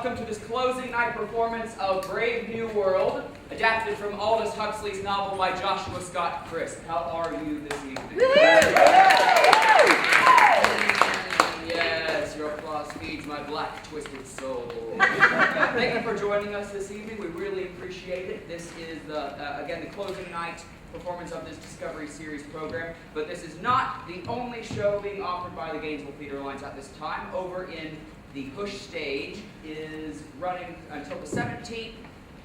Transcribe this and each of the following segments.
welcome to this closing night performance of Brave New World, adapted from Aldous Huxley's novel by Joshua Scott Crisp. How are you this evening? Yes, your applause feeds my black, twisted soul. Thank you for joining us this evening. We really appreciate it. This is, again, the closing night performance of this Discovery Series program, but this is not the only show being offered by the Gainesville Theater Alliance at this time. Over in the Hush stage is running until the 17th,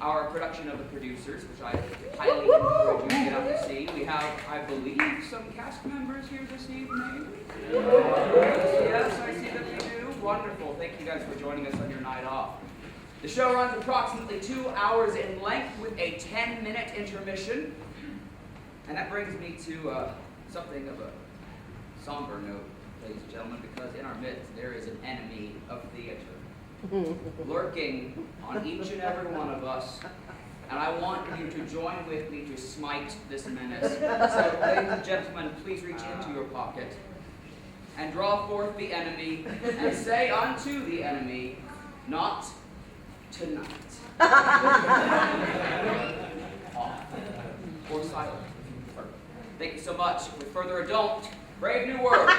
our production of The Producers, which I highly encourage you to get out to see. We have, I believe, some cast members here this evening. Yes, I see that we do. Wonderful. Thank you guys for joining us on your night off. The show runs approximately 2 hours in length with a 10-minute intermission. And that brings me to something of a somber note, ladies and gentlemen, because in our midst there is an enemy of theater lurking on each and every one of us. And I want you to join with me to smite this menace. So, ladies and gentlemen, please reach into your pocket and draw forth the enemy and say unto the enemy, not tonight. Or silent. Thank you so much. With further ado, Brave New World.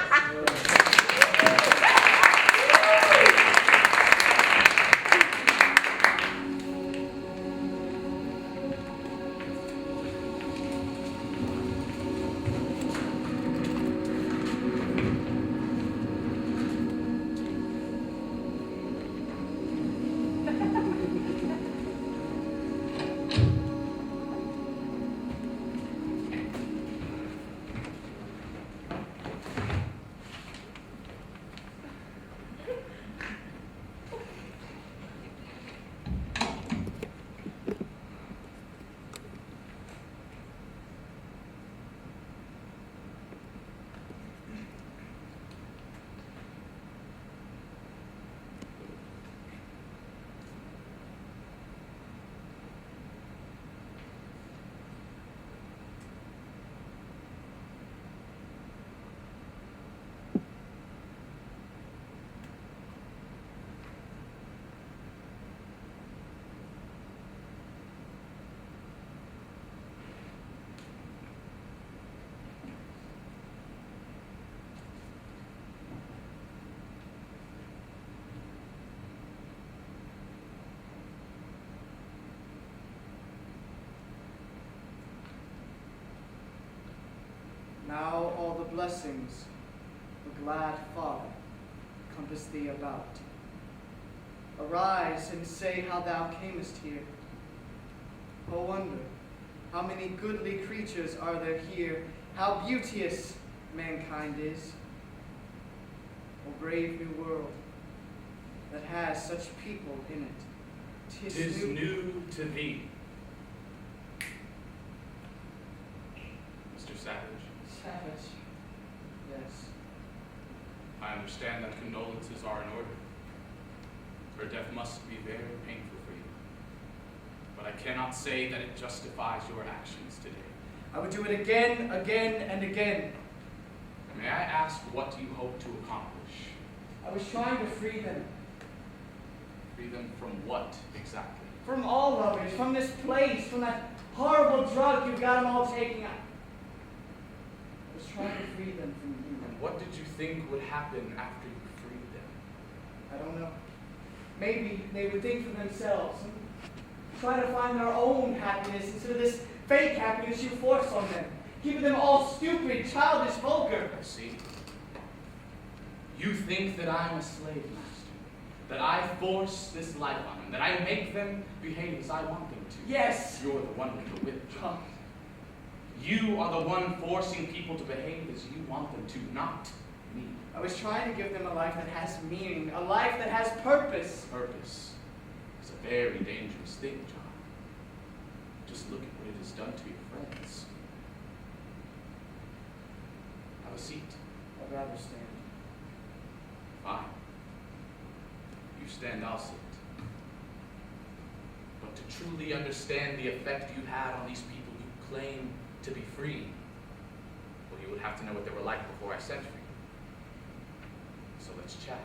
Now all the blessings of a glad Father compass thee about. Arise and say how thou camest here. O wonder, how many goodly creatures are there here, how beauteous mankind is. O brave new world that has such people in it. 'Tis new to thee. Mr. Savage. Savage. Yes. I understand that condolences are in order. Her death must be very painful for you. But I cannot say that it justifies your actions today. I would do it again, and again. May I ask what you hope to accomplish? I was trying to free them. Free them from what, exactly? From all of it, from this place, from that horrible drug you've got them all taking out. I was trying to free them from you. And what did you think would happen after you freed them? I don't know. Maybe they would think for themselves and try to find their own happiness instead of this fake happiness you force on them, keeping them all stupid, childish, vulgar. I see. You think that I'm a slave master, that I force this life on them, that I make them behave as I want them to. Yes. You're the one with the whip. You are the one forcing people to behave as you want them to, not me. I was trying to give them a life that has meaning, a life that has purpose. Purpose is a very dangerous thing, John. Just look at what it has done to your friends. Have a seat. I'd rather stand. Fine. You stand, I'll sit. But to truly understand the effect you had on these people you claim to be free, well, you would have to know what they were like before I set free. So let's chat.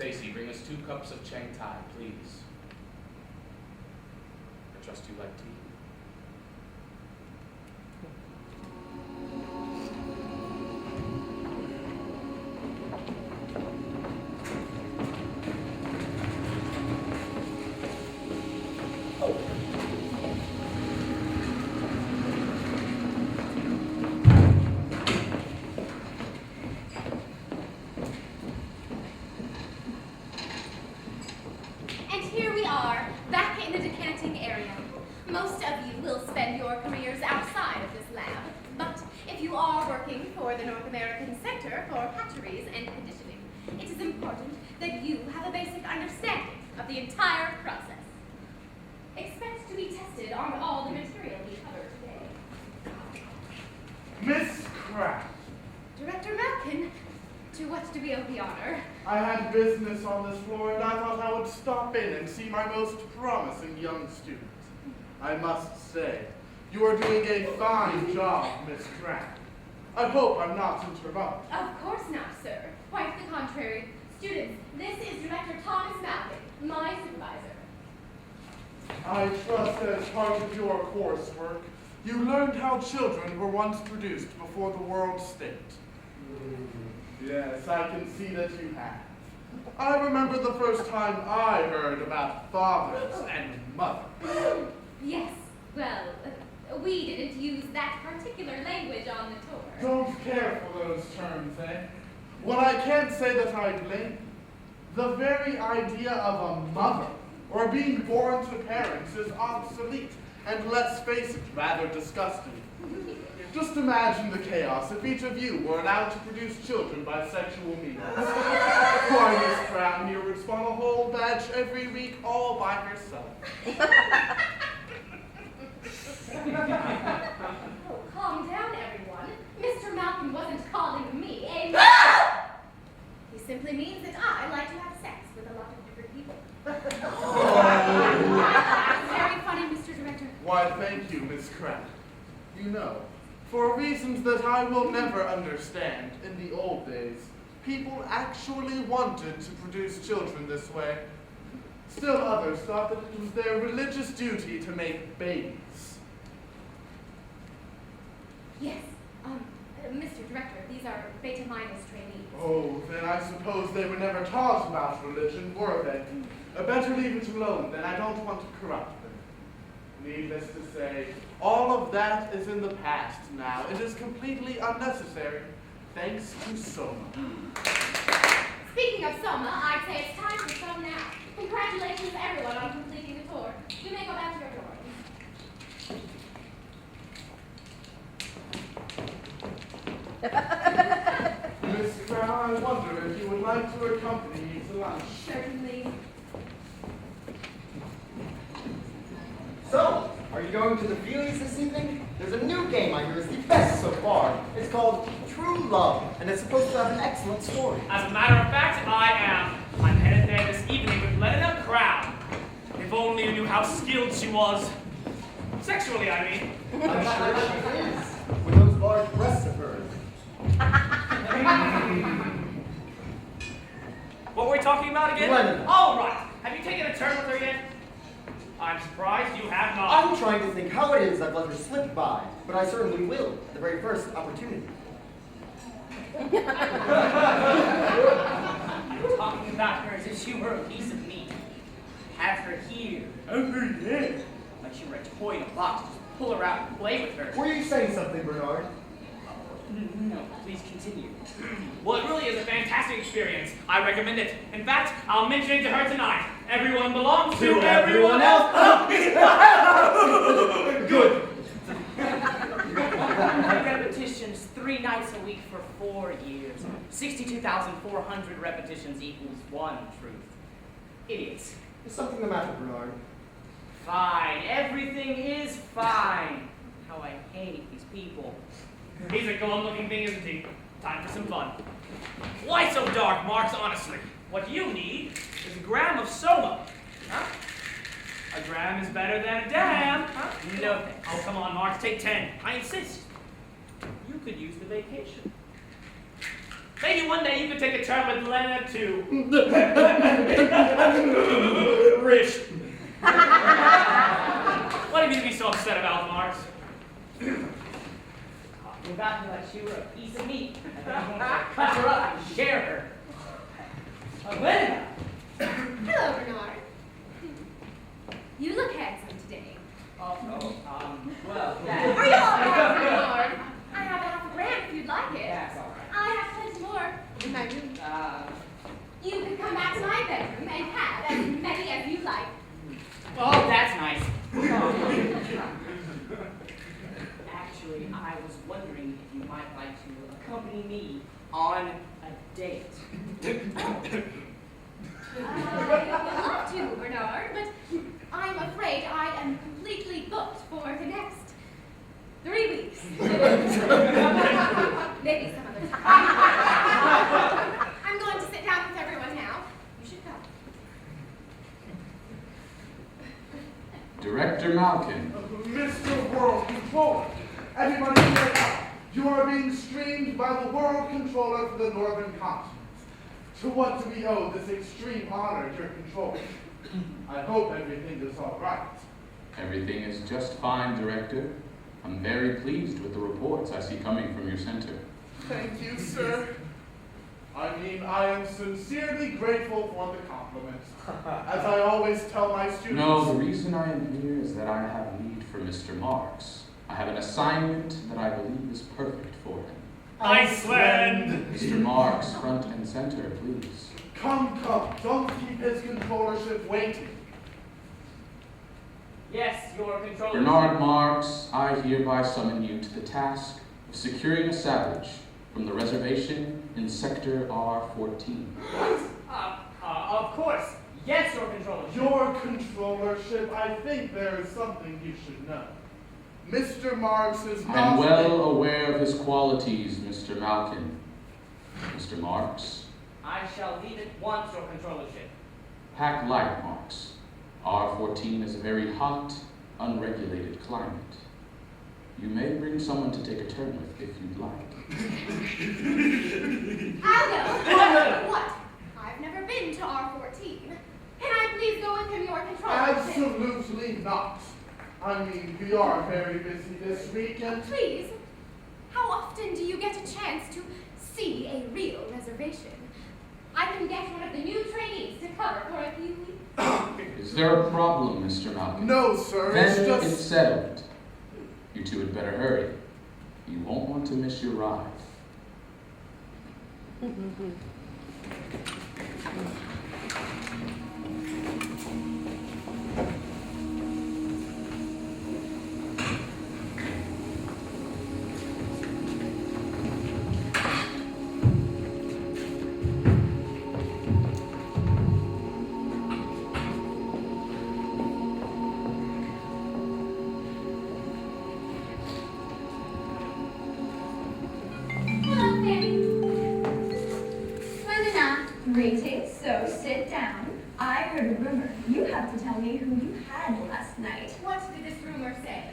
Stacy, bring us 2 cups of Chang Tai, please. I trust you like tea. Business on this floor, and I thought I would stop in and see my most promising young student. I must say, you are doing a fine job, Miss Crowne. I hope I'm not interrupting. Of course not, sir. Quite the contrary. Students, this is Director Thomas Malkin, my supervisor. I trust that as part of your coursework, you learned how children were once produced before the world state. Yes, I can see that you have. I remember the first time I heard about fathers and mothers. Yes, well, we didn't use that particular language on the tour. Don't care for those terms, eh? Well, I can't say that I blame you. The very idea of a mother or being born to parents is obsolete and, let's face it, rather disgusting. Just imagine the chaos if each of you were allowed to produce children by sexual means. Why, Miss Crowne here would spawn a whole batch every week all by herself. Oh, calm down, everyone. Mr. Malkin wasn't calling me a mother. He simply means that I like to have sex with a lot of different people. Very funny, Mr. Director. Why, thank you, Miss Crowne. You know, for reasons that I will never understand, in the old days, people actually wanted to produce children this way. Still others thought that it was their religious duty to make babies. Yes, Mr. Director, these are Beta Minus trainees. Oh, then I suppose they were never taught about religion, were they? Better leave it alone, then. I don't want to corrupt them. Needless to say, all of that is in the past now. It is completely unnecessary, thanks to Soma. Speaking of Soma, I'd say it's time for some now. Congratulations, everyone, on completing the tour. You may go back to your dorms. Miss Crowne, I wonder if you would like to accompany me to lunch. Certainly. So, are you going to the Feelies this evening? There's a new game I hear is the best so far. It's called True Love, and it's supposed to have an excellent story. As a matter of fact, I am. I'm headed there this evening with Lenina Crowne. If only you knew how skilled she was. Sexually, I mean. I'm sure she is, with those large breasts of hers. What were we talking about again? Lenina. Oh, right. Have you taken a turn with her yet? I'm surprised you have not. I'm trying to think how it is I've let her slip by, but I certainly will, at the very first opportunity. You're talking about her as if she were a piece of meat. Have her here. Over here? Like she were a toy in a box. Just pull her out and play with her. Were you saying something, Bernard? No, please continue. Well, it really is a fantastic experience. I recommend it. In fact, I'll mention it to her tonight. Everyone belongs to everyone else. Good. Repetitions 3 nights a week for 4 years. 62,400 repetitions equals 1 truth. Idiots. Is something the matter, Bernard? Fine. Everything is fine. How I hate these people. He's a gone-looking thing, isn't he? Time for some fun. Why so dark, Marx, honestly? What you need is a gram of Soma. Huh? A gram is better than a dam. Huh? No thanks. Oh, come on, Marx, take 10. I insist. You could use the vacation. Maybe one day you could take a turn with Lena, too. What have you to be so upset about, Marx? Talking about her like she were a piece of meat, and then you want to cut her up and share her. Lenina! Hello, Bernard. You look handsome today. Well, Are that. you all right, Bernard? I have half a gram if you'd like it. That's all right. I have plenty more in my room. You can come back to my bedroom and have as many as you like. Oh, that's nice. Actually, I was wondering if you might like to accompany me on a date. I would love to, Bernard, but I'm afraid I am completely booked for the next 3 weeks. Maybe some other time. I'm going to sit down with everyone now. You should come. Director Malkin. Mr. World Controller, everybody check out. You are being streamed by the World Controller for the Northern Continent. To what do we owe this extreme honor your control? I hope everything is all right. Everything is just fine, Director. I'm very pleased with the reports I see coming from your center. Thank you, sir. I mean, I am sincerely grateful for the compliments. As I always tell my students. No, the reason I am here is that I have need for Mr. Marx. I have an assignment that I believe is perfect for him. Iceland! Mr. Marx, front and center, please. Come, don't keep his controllership waiting. Yes, your controller. Bernard Marx, I hereby summon you to the task of securing a savage from the reservation in Sector R14. Of course. Yes, your controller. Your controllership, I think there is something you should know. Mr. Marx is I am well aware of his qualities, Mr. Malkin. Mr. Marx. I shall leave it once, your controllership. Pack light, Marx. R14 is a very hot, unregulated climate. You may bring someone to take a turn with if you'd like. I'll go. What? I've never been to R14. Can I please go with him, your controllership? Absolutely not. I mean, we are very busy this week and... Please, how often do you get a chance to see a real reservation? I can get one of the new trainees to cover for a few weeks. Is there a problem, Mr. Malkin? No, sir, Then it's just... it's settled. You two had better hurry. You won't want to miss your ride. Hello, Fanny. Lenina, greetings, so sit down. I heard a rumor. You have to tell me who you had last night. What did this rumor say?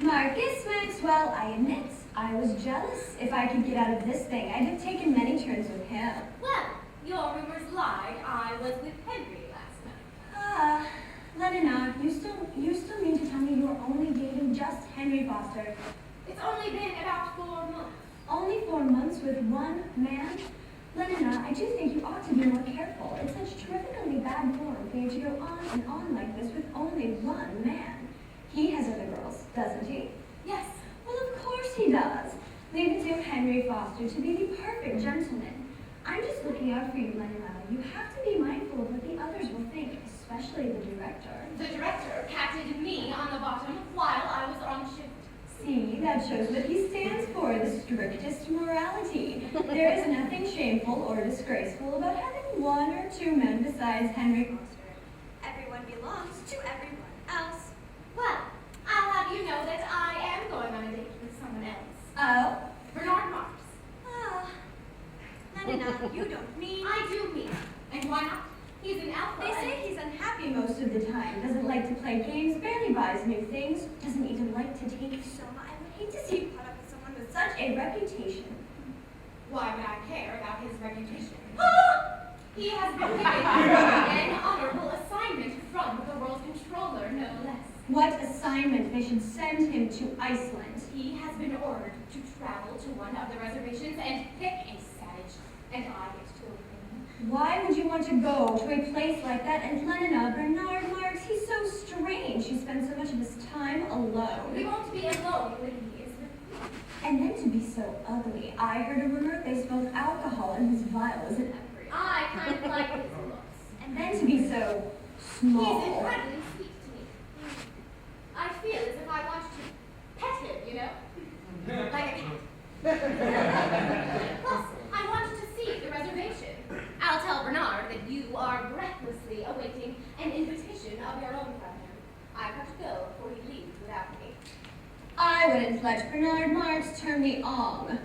Marcus Maxwell, I admit, I was jealous. If I could get out of this thing, I'd have taken many turns with him. Well, your rumors lied. I was with Henry last night. Lenina, you still mean to tell me you were only dating just Henry Foster? It's only been about 4 months. Only 4 months with one man? Lenina, I do think you ought to be more careful. It's such terrifically bad form for you to go on and on like this with only one man. He has other girls, doesn't he? Yes. Well, of course he does. Leave it to Henry Foster to be the perfect gentleman. I'm just looking out for you, Lenina. You have to be mindful of what the others will think, especially the director. The director patted me on the bottom while I was on shift. See, that shows what he stands for, the strictest morality. There is nothing shameful or disgraceful about having 1 or 2 men besides Henry Foster. Everyone belongs to everyone else. Well, I'll have you know that I am going on a date with someone else. Oh? Bernard Marx. Ah. Lenina, you don't mean... I do mean. And why not? He's an alpha. They say he's unhappy most of the time, doesn't like to play games, barely buys new things, doesn't even like to take soma. I would hate to see you caught up with someone with such a reputation. Why would I care about his reputation? He has been given an honorable assignment from the World Controller, no what assignment they should send him to Iceland. He has been ordered to travel to one of the reservations and pick a savage, and I get to go with him. Why would you want to go to a place like that? And Lenina, Bernard Marx, he's so strange. He spends so much of his time alone. We won't be alone when he is with me. And then to be so ugly. I heard a rumor they smoke alcohol in his vials and I kind of like his looks. And then to be so small. He's incredibly sweet to me. I feel as if I wanted to pet him, you know? Like a cat. Plus, I wanted to see the reservation. I'll tell Bernard that you are breathlessly awaiting an invitation of your own from him. I've got to go before he leaves without me. I wouldn't let Bernard Marx turn me on.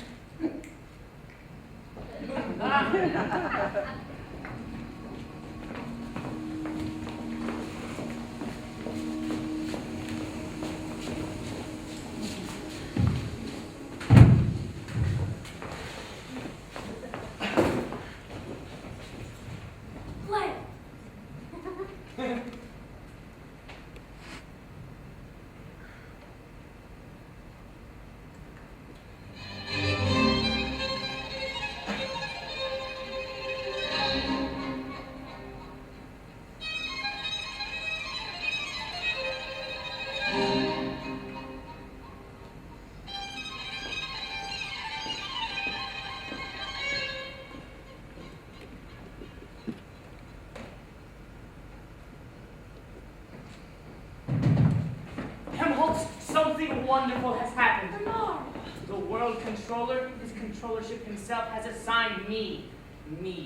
Something wonderful has happened. Bernard! The world controller, his controllership himself, has assigned me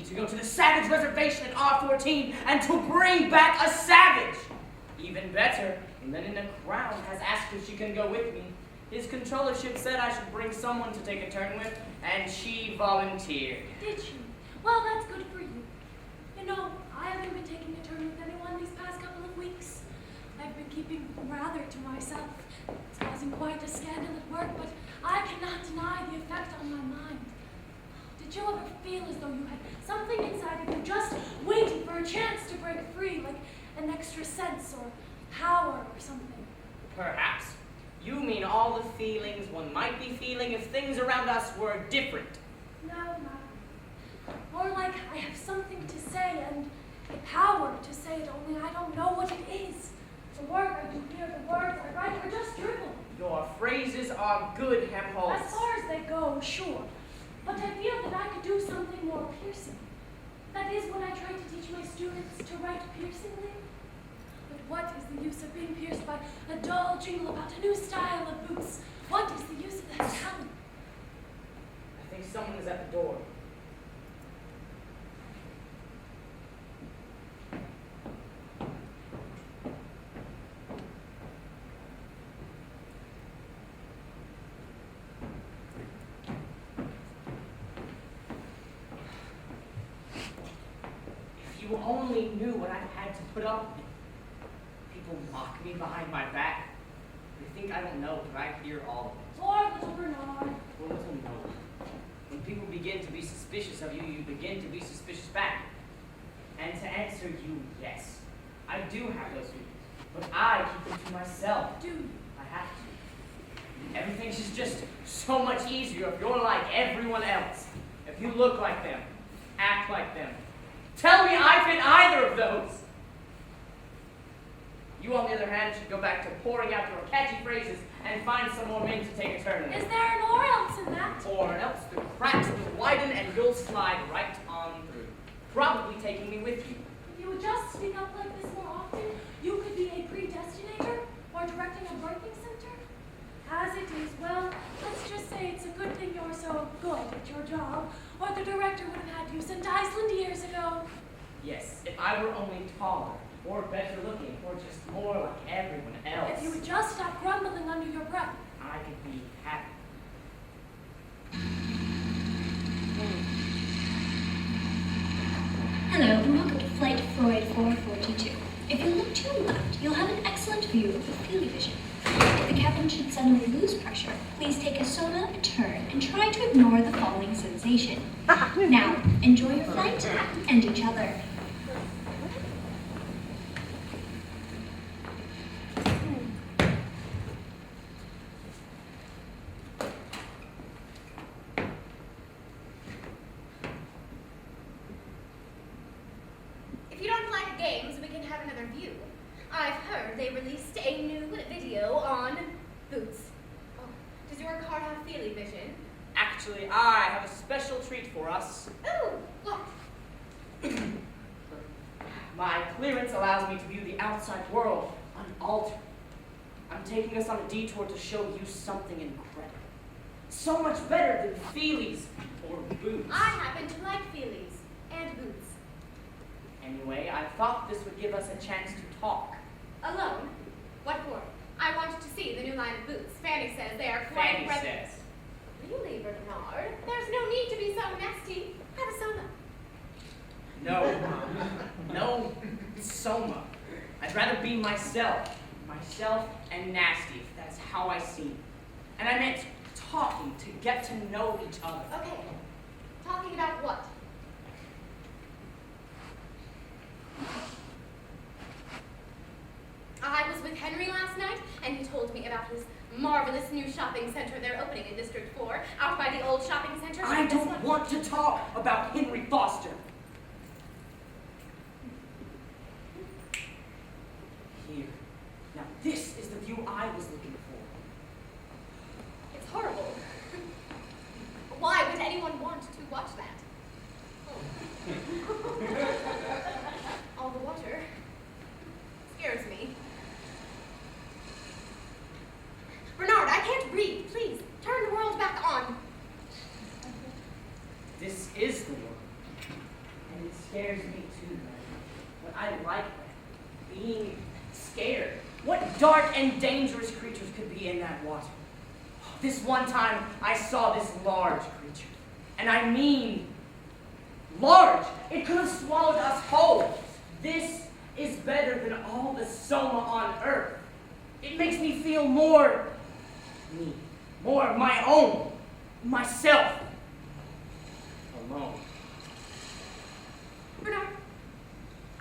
to go to the Savage Reservation at R14 and to bring back a savage. Even better, Lenina Crowne has asked if she can go with me. His controllership said I should bring someone to take a turn with, and she volunteered. Did she? Well, that's good for you. You know, I haven't been taking a turn with anyone these past couple of weeks. I've been keeping rather to myself. It's causing quite a scandal at work, but I cannot deny the effect on my mind. Did you ever feel as though you had something inside of you just waiting for a chance to break free, like an extra sense or power or something? Perhaps. You mean all the feelings one might be feeling if things around us were different. No. More like I have something to say and the power to say it, only I don't know what it is. The work I do here, the words I write are just dribble. Your phrases are good, Hemholtz. As far as they go, sure. But I feel that I could do something more piercing. That is when I try to teach my students to write piercingly. But what is the use of being pierced by a dull jingle about a new style of boots? What is the use of that talent? I think someone is at the door. If you only knew what I've had to put up with. People mock me behind my back. They think I don't know, but I hear all of it. Poor little Bernard. Well, little no. When people begin to be suspicious of you, you begin to be suspicious back. And to answer you, yes, I do have those feelings, but I keep them to myself. Do you? I have to. Everything's just so much easier if you're like everyone else. If you look like them, act like them. Tell me I fit either of those. You, on the other hand, should go back to pouring out your catchy phrases and find some more men to take a turn in. Is there an or else in that? Or else the cracks will widen and you'll slide right on through, probably taking me with you. If you would just speak up like this more often, you could be a predestinator or directing a birthing center. As it is, well, let's just say it's a good thing you're so good at your job, or the director would have had you sent to Iceland years ago. Yes, if I were only taller, or better looking, or just more like everyone else. If you would just stop grumbling under your breath. I could be happy. Hello and welcome to Flight Freud 442. If you look to your left, you'll have an excellent view of the Feelie vision. If the cabin should suddenly lose pressure, please take a soda, a turn, and try to ignore the following sensation. Now, enjoy your flight and each other. games, we can have another view. I've heard they released a new video on boots. Oh, does your card have Feelie vision? Actually, I have a special treat for us. Ooh, what? My clearance allows me to view the outside world unaltered. I'm taking us on a detour to show you something incredible. So much better than Feelies or boots. I happen to like Feelies and boots. Anyway, I thought this would give us a chance to talk. Alone? What for? I wanted to see the new line of boots. Fanny says they are quite Fanny says. Really, Bernard? There's no need to be so nasty. Have a soma. No soma. I'd rather be myself and nasty, if that's how I seem. And I meant talking to get to know each other. Okay. Talking about what? I was with Henry last night, and he told me about his marvelous new shopping center they're opening in District 4, out by the old shopping center. I don't want to talk about Henry Foster. Here. Now this is the view I was looking for. It's horrible. Why would anyone want to watch that? All the water scares me. Bernard, I can't breathe. Please, turn the world back on. This is the world. And it scares me too. But I like that. Being scared. What dark and dangerous creatures could be in that water? This one time I saw this large creature. And I mean large. It could have swallowed us whole. This is better than all the soma on earth. It makes me feel more me, more my own, myself, alone. Bernard,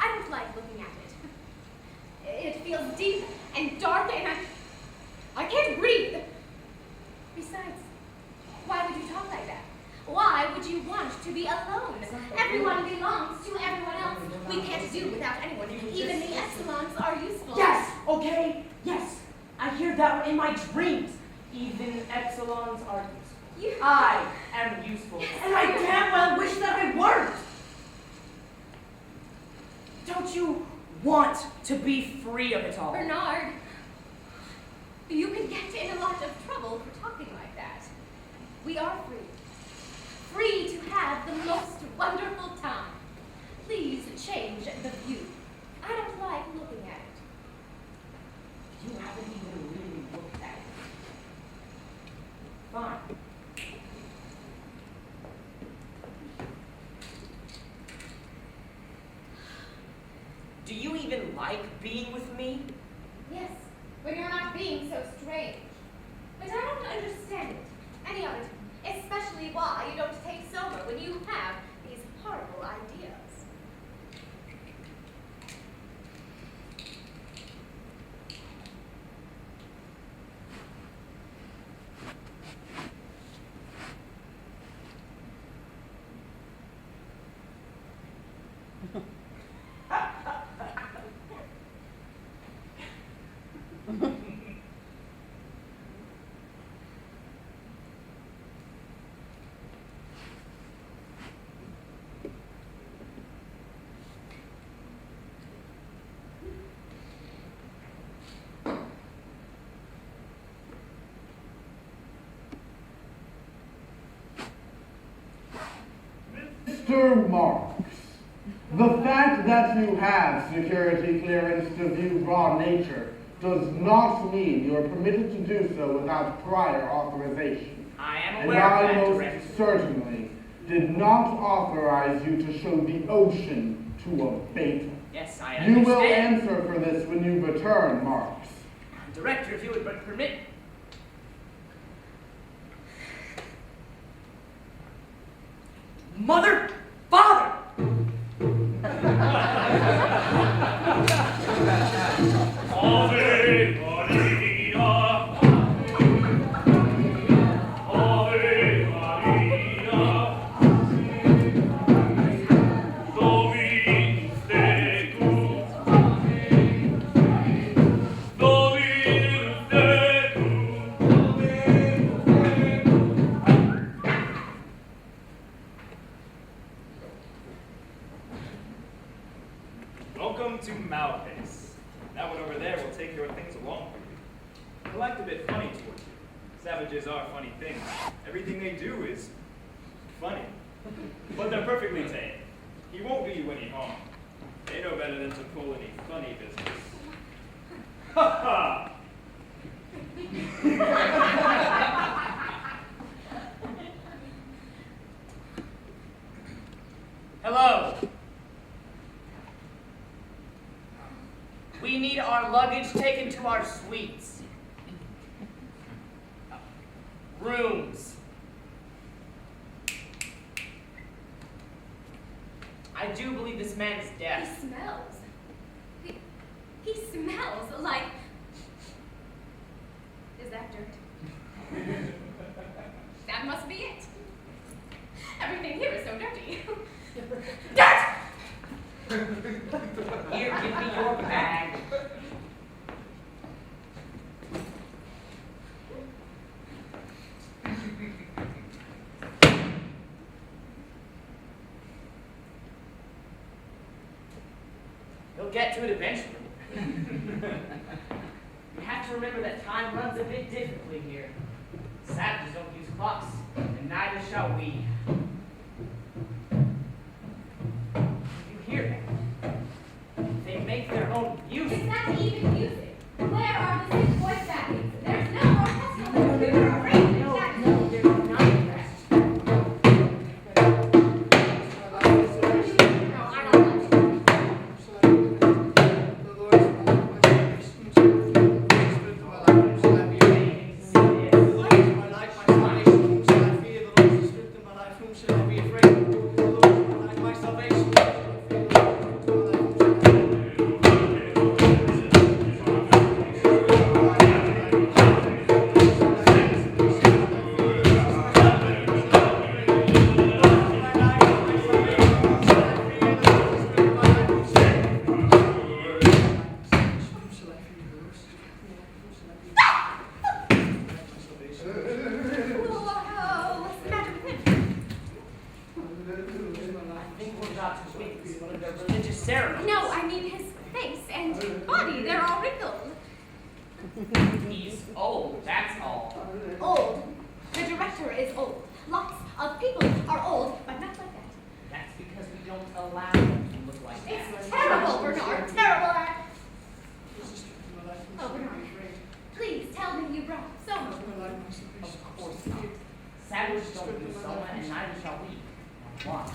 I don't like looking at it. It feels deep and dark, and I can't breathe. Besides, why would you talk like that? Why would you want to be alone? Everyone belongs to everyone else. We can't do without anyone. Even the epsilons are useful. Yes, okay, yes. I hear that in my dreams. Even epsilons are useful. I am useful. Yes. And I damn well wish that I weren't. Don't you want to be free of it all? Bernard, you can get in a lot of trouble for talking like that. We are free. Free to have the most wonderful time. Please change the view. I don't like looking at it. You haven't even really looked at it. Fine. Do you even like being with me? Yes, when you're not being so strange. But I don't understand it any other time, especially why you don't take soma when you have these horrible ideas. Mr. Marks, the fact that you have security clearance to view raw nature does not mean you are permitted to do so without prior authorization. I am And aware of I that, most Director. certainly did not authorize you to show the ocean to a beta. Yes, I You understand. will answer for this when you return, Marks. Director, if you would but permit. Mother, father! Ave Maria, Ave Maria, Dominus tecum. to Malpace. That one over there will take your things along for you. He'll act a bit funny toward you. Savages are funny things. Everything they do is funny. But they're perfectly tame. He won't do you any harm. They know better than to pull any funny business. Ha ha! Hello. We need our luggage taken to our suites. Rooms. I do believe this man is deaf. He smells. He smells like... Is that dirt? That must be it. Everything here is so dirty. Dirt! Here, give me your bag. You'll get to it eventually. You have to remember that time runs a bit differently here. Savages don't use clocks, and neither shall we. You hear that? They make their own music. Is that even music? Where are the 6 voice backing? There's no orchestra. You're afraid of that. No, there's none of that. No, I don't like it. The Lord's my salvation, shall I fear? The Lord is my life, my salvation, whom shall I fear? The Lord is the strength of my life, whom shall I be afraid? The Lord is my life, my salvation, whom shall I fear? The Lord is my life, whom shall I Whoa, what's the matter with him? I think we're about to witness one of their religious ceremonies. No, I mean his face and body. They're all wrinkled. He's old, that's all. Old. The director is old. Lots of people are old, but not like that. That's because we don't allow them to look like that. It's terrible, Bernard. Terrible. Oh, Bernard. Please tell him you brought Soma. Of course not. Savages don't use soma, and neither shall we. Now watch.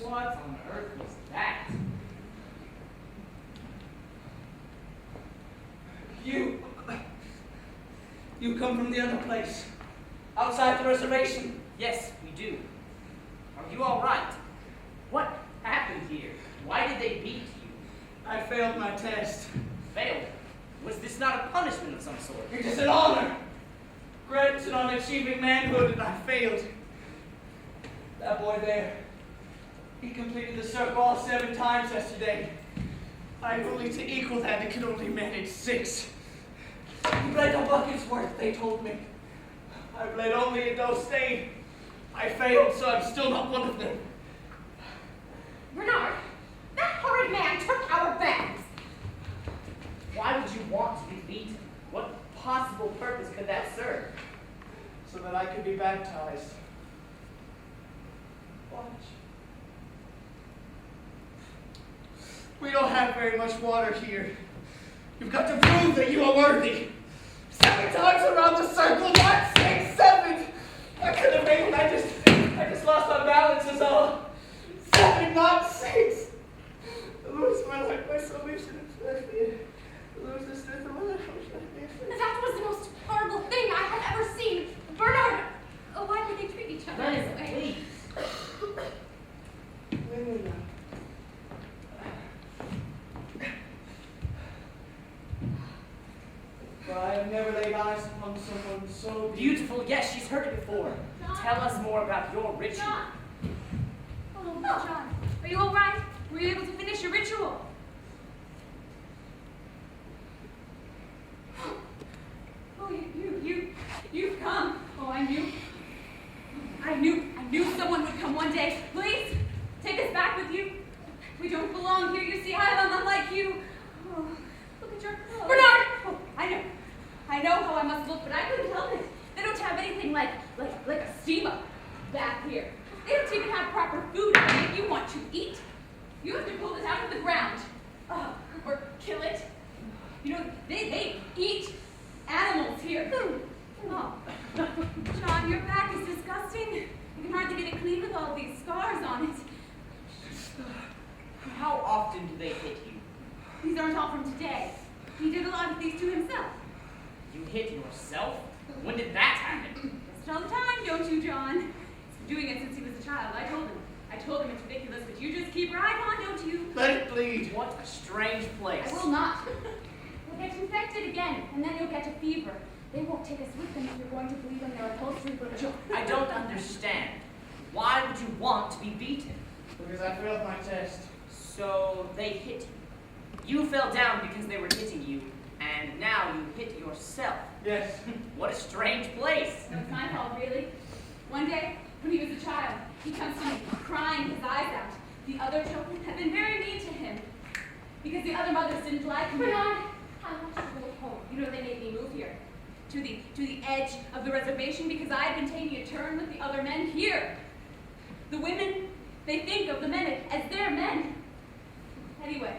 What on earth was that? You come from the other place, outside the reservation. Yes, we do. Are you all right? What happened here? Why did they beat you? I failed my test. Failed? Was this not a punishment of some sort? It is an honor, granted on achieving manhood, and I failed. That boy there, he completed the circle all 7 times yesterday. I only to equal that, and could only manage 6. He bled a bucket's worth, they told me. I bled only a dose stain. I failed, so I'm still not one of them. Bernard, that horrid man took our bags. Why would you want to be beaten? What possible purpose could that serve? So that I could be baptized. Watch. We don't have very much water here. You've got to prove that you are worthy. 7 times around the circle, not 6, 7. I could have made it. I just lost my balance is all. 7, not 6. I lose my life, my salvation is left me. I lose the strength of my life. That was the most horrible thing I had ever seen. Bernard, why would they treat each other this way? Lenina. For I have never laid eyes upon someone so Beautiful, yes, she's heard it before. John. Tell us more about your ritual. John. Oh, John, are you all right? Were you able to finish your ritual? Oh, you've come. Oh, I knew someone would come one day. Please, take us back with you. We don't belong here, you see. I am unlike you. Oh, look at your clothes. Bernard! Oh, I know how I must look, but I couldn't help it. They don't have anything like a steamer back here. They don't even have proper food. I mean, if you want to eat, you have to pull it out of the ground. Or kill it. You know, they eat animals here. Oh, John, your back is disgusting. You can hardly get it clean with all these scars on it. How often do they hit you? These aren't all from today. He did a lot of these to himself. You hit yourself? When did that happen? Just all the time, don't you, John? He's been doing it since he was a child. I told him it's ridiculous, but you just keep right on, don't you? Let it bleed. What a strange place. I will not. You'll get infected again, and then you'll get a fever. They won't take us with them if you're going to bleed on their upholstery. I don't understand. Why would you want to be beaten? Because I failed my test. So they hit you. You fell down because they were hitting you, and now you hit yourself. Yes. What a strange place. No, it's my fault, really. One day, when he was a child, he comes to me crying his eyes out. The other children have been very mean to him because the other mothers didn't like him. Bernard, I want to go home. You know, they made me move here to the edge of the reservation because I had been taking a turn with the other men here. The women, they think of the men as their men. Anyway,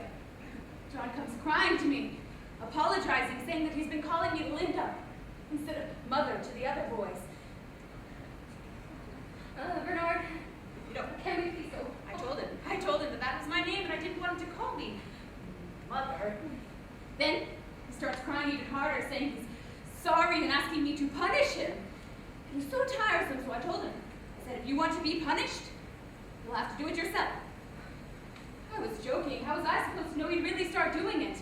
John comes crying to me, apologizing, saying that he's been calling me Linda instead of mother to the other boys. Bernard, can we please go? I told him that was my name and I didn't want him to call me mother. Then he starts crying even harder, saying he's sorry and asking me to punish him. He was so tiresome, so I told him. I said, if you want to be punished, you'll have to do it yourself. I was joking. How was I supposed to know he'd really start doing it?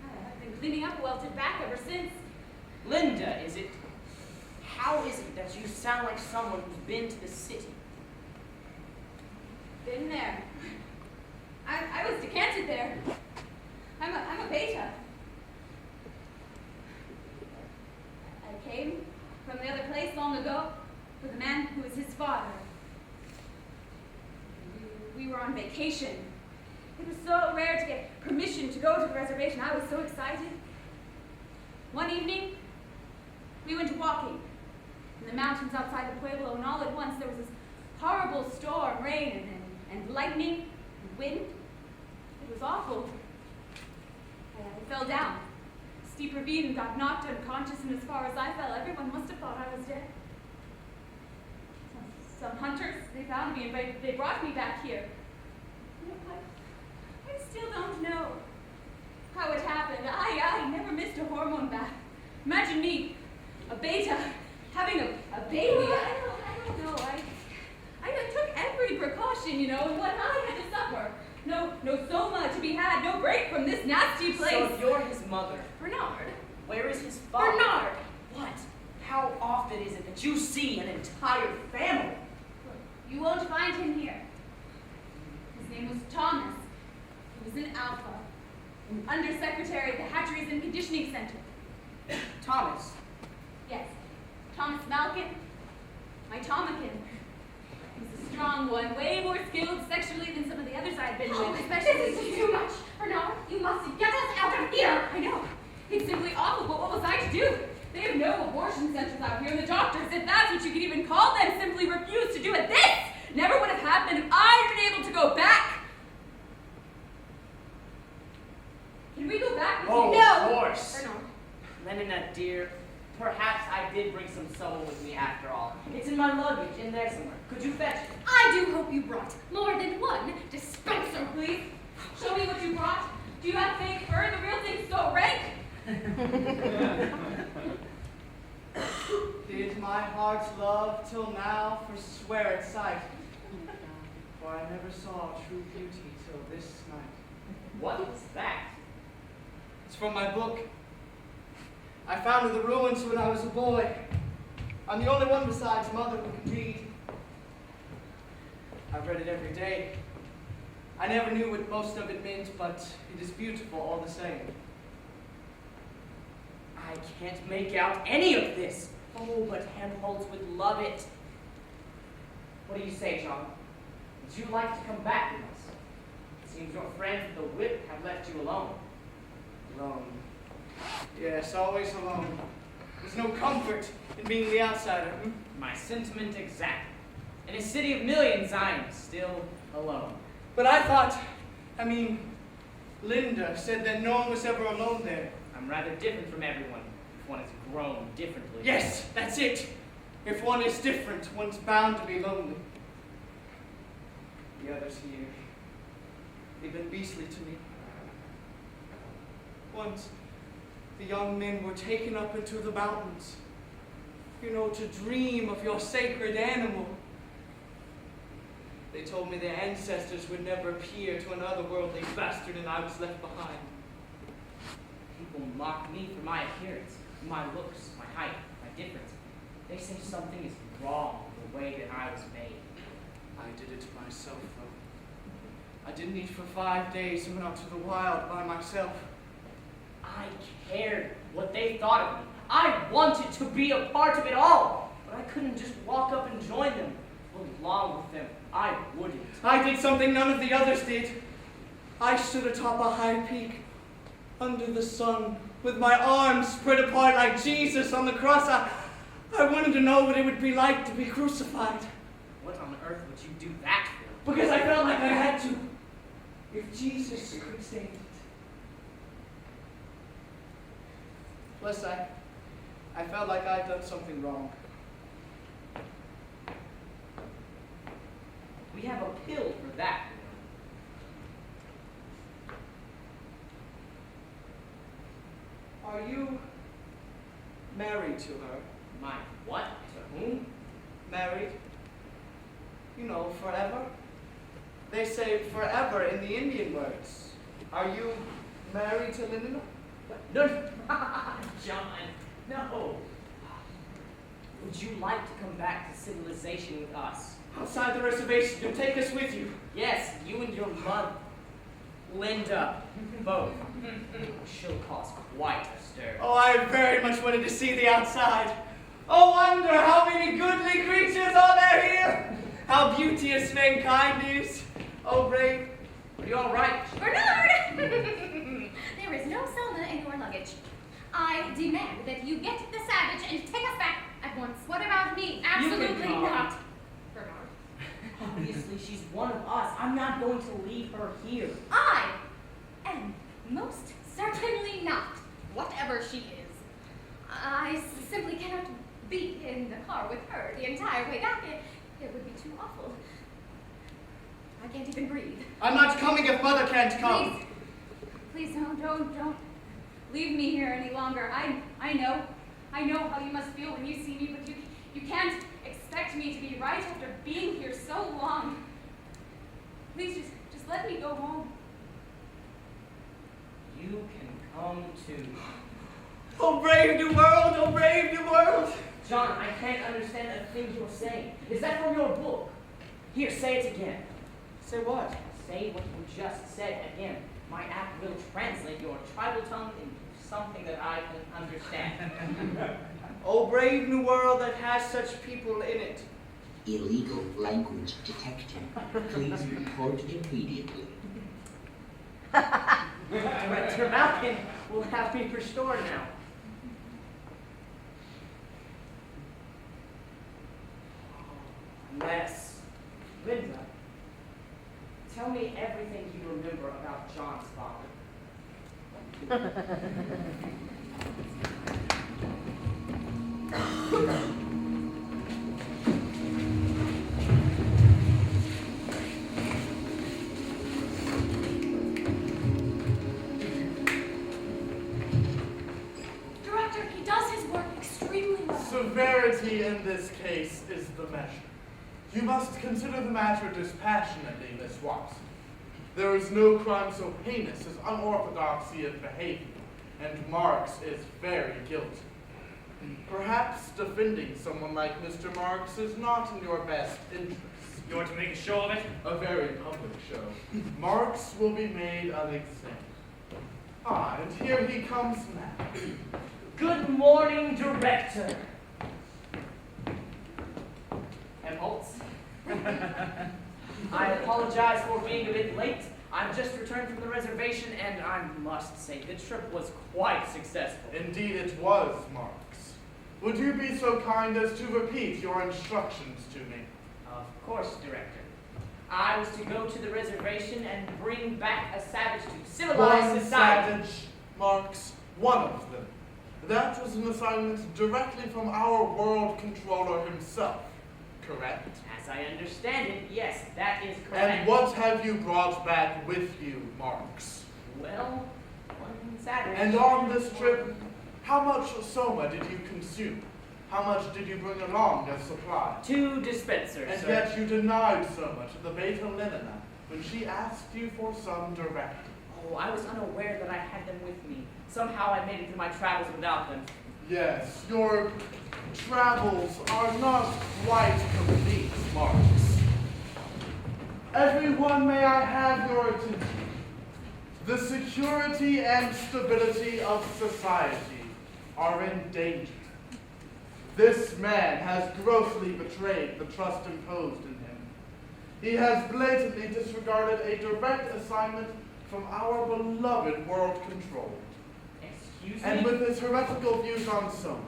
I've been cleaning up a welted back ever since. Linda, is it? How is it that you sound like someone who's been to the city? Been there. I was decanted there. I'm a beta. I came from the other place long ago with a man who was his father. We were on vacation. It was so rare to get permission to go to the reservation. I was so excited. One evening, we went walking in the mountains outside the Pueblo, and all at once there was this horrible storm, rain and lightning and wind. It was awful. I fell down a steep ravine and got knocked unconscious, and as far as I fell, everyone must have thought I was dead. Some hunters, they found me and they brought me back here. I still don't know how it happened. I never missed a hormone bath. Imagine me, a beta, having a baby. I don't know. I took every precaution, you know, and what I had to suffer. No soma to be had, no break from this nasty place. So you're his mother. Where is his father? Bernard! What? How often is it that you see an entire family? You won't find him here. His name was Thomas. He was an Alpha, an undersecretary at the Hatcheries and Conditioning Center. Thomas. Yes, Thomas Malkin, my Tomakin. He's a strong one, way more skilled sexually than some of the others I've been with. Especially this is too much. Bernard, you must get us out of here. I know. It's simply awful, but what was I to do? They have no abortion centers out here, and the doctors, if that's what you could even call them, simply refuse to do it. This never would have happened if I had been able to go back. Can we go back with Oh, you? No! of course. Bernard. Lenina, dear, perhaps I did bring some soul with me after all. It's in my luggage, in there somewhere. Could you fetch it? I do hope you brought more than one dispenser, please. Show me what you brought. Do you have fake fur? The real thing's so rank. Did my heart's love till now forswear its sight? For I never saw true beauty till this night. What is that? It's from my book. I found in the ruins when I was a boy. I'm the only one besides mother who can read. I've read it every day. I never knew what most of it meant, but it is beautiful all the same. I can't make out any of this. Oh, but Hemholtz would love it. What do you say, John? Would you like to come back with us? It seems your friends with the whip have left you alone. Alone. Yes, always alone. There's no comfort in being the outsider. My sentiment exact. In a city of millions, I am still alone. But I thought, Linda said that no one was ever alone there. I'm rather different from everyone, if one has grown differently. Yes, that's it. If one is different, one's bound to be lonely. The others here, they've been beastly to me. Once, the young men were taken up into the mountains, to dream of your sacred animal. They told me their ancestors would never appear to an otherworldly bastard, and I was left behind. People mock me for my appearance, my looks, my height, my difference. They say something is wrong with the way that I was made. I did it myself, though. I didn't eat for 5 days and went out to the wild by myself. I cared what they thought of me. I wanted to be a part of it all, but I couldn't just walk up and join them, along with them. I wouldn't. I did something none of the others did. I stood atop a high peak, under the sun, with my arms spread apart like Jesus on the cross. I wanted to know what it would be like to be crucified. What on earth would you do that for? Because I felt like I had to. If Jesus could save it. Plus, I felt like I'd done something wrong. We have a pill for that. Are you married to her? My what? To whom? Married? Forever? They say forever in the Indian words. Are you married to Lenina? No, John, no. Would you like to come back to civilization with us? Outside the reservation, and take us with you. Yes, you and your mother, Linda, both. She'll cause quite a stir. Oh, I very much wanted to see the outside. Oh, wonder how many goodly creatures are there here. How beauteous mankind is. Oh, brave. Are you all right? Bernard! There is no Selma in your luggage. I demand that you get the savage and take us back at once. What about me? Absolutely not. Bernard. Obviously, she's one of us. I'm not going to leave her here. I am most certainly not, whatever she is. I simply cannot be in the car with her the entire way back. It would be too awful. I can't even breathe. I'm not coming if Mother can't come. Please don't leave me here any longer. I know how you must feel when you see me, but you can't expect me to be right after being here so long. Please just let me go home. You can come too. Oh, Oh, brave new world, oh, brave new world. John, I can't understand a thing you're saying. Is that from your book? Here, say it again. Say what? Say what you just said again. My app will translate your tribal tongue into something that I can understand. Oh, brave new world that has such people in it. Illegal language detected. Please report immediately. Director Malkin will have me restored now. Unless, Linda, tell me everything you remember about John's father. Director, he does his work extremely well. Severity in this case is the measure. You must consider the matter dispassionately, Miss Watson. There is no crime so heinous as unorthodoxy of behavior, and Marx is very guilty. Perhaps defending someone like Mr. Marx is not in your best interest. You want to make a show of it? A very public show. Marx will be made an example. Ah, and here he comes now. Good morning, Director. Hemholtz. I apologize for being a bit late. I've just returned from the reservation, and I must say the trip was quite successful. Indeed it was, Marx. Would you be so kind as to repeat your instructions to me? Of course, Director. I was to go to the reservation and bring back a savage to civilized One society. savage, Marx, one of them. That was an assignment directly from our world controller himself, correct? As I understand it, yes, that is correct. And what have you brought back with you, Marx? Well, one savage. And on this trip, how much soma did you consume? How much did you bring along as supply? 2 dispensers, And sir. yet you denied soma to the beta Lenina when she asked you for some directive. Oh, I was unaware that I had them with me. Somehow I made it through my travels without them. Yes, your travels are not quite complete, Marx. Everyone, may I have your attention? The security and stability of society are in danger. This man has grossly betrayed the trust imposed in him. He has blatantly disregarded a direct assignment from our beloved world control. Excuse And me? with his heretical views on soma,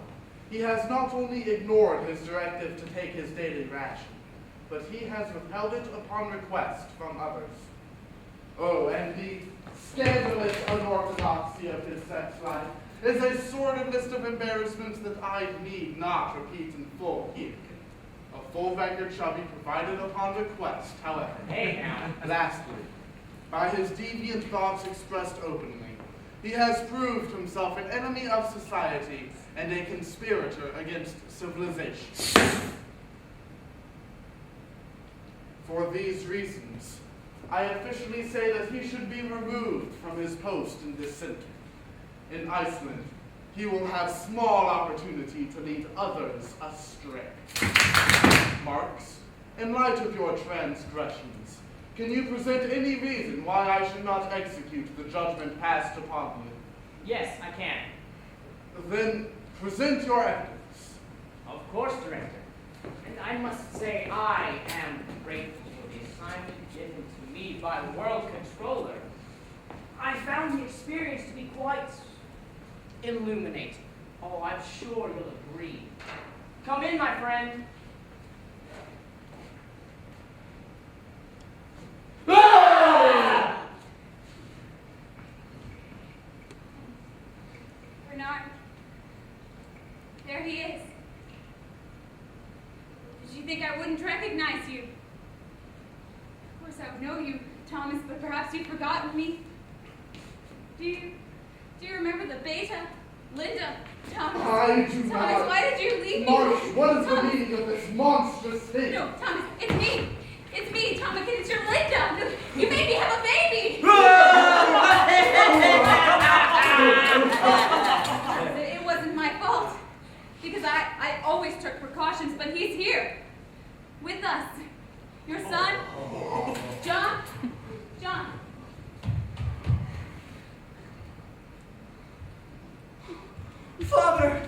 he has not only ignored his directive to take his daily ration, but he has withheld it upon request from others. Oh, and the scandalous unorthodoxy of his sex life is a sordid list of embarrassments that I need not repeat in full here. A full record shall be provided upon request, however. Hey, now. Lastly, by his deviant thoughts expressed openly, he has proved himself an enemy of society and a conspirator against civilization. For these reasons, I officially say that he should be removed from his post in this center. In Iceland, he will have small opportunity to lead others astray. Marx, in light of your transgressions, can you present any reason why I should not execute the judgment passed upon you? Yes, I can. Then present your evidence. Of course, Director. And I must say I am grateful for the assignment given to me by the World Controller. I found the experience to be quite illuminating. Oh, I'm sure you'll agree. Come in, my friend. Ah! Bernard, there he is. Did you think I wouldn't recognize you? Of course I would know you, Thomas, but perhaps you've forgotten me. Do you remember the beta? Linda, Thomas. I do Thomas, not. why did you leave me? Marx, what is the Thomas. meaning of this monstrous thing? No, Thomas, it's me. It's me, Thomas, and it's your Linda. You made me have a baby. It was because I always took precautions, but he's here. With us. Your son, John. Father!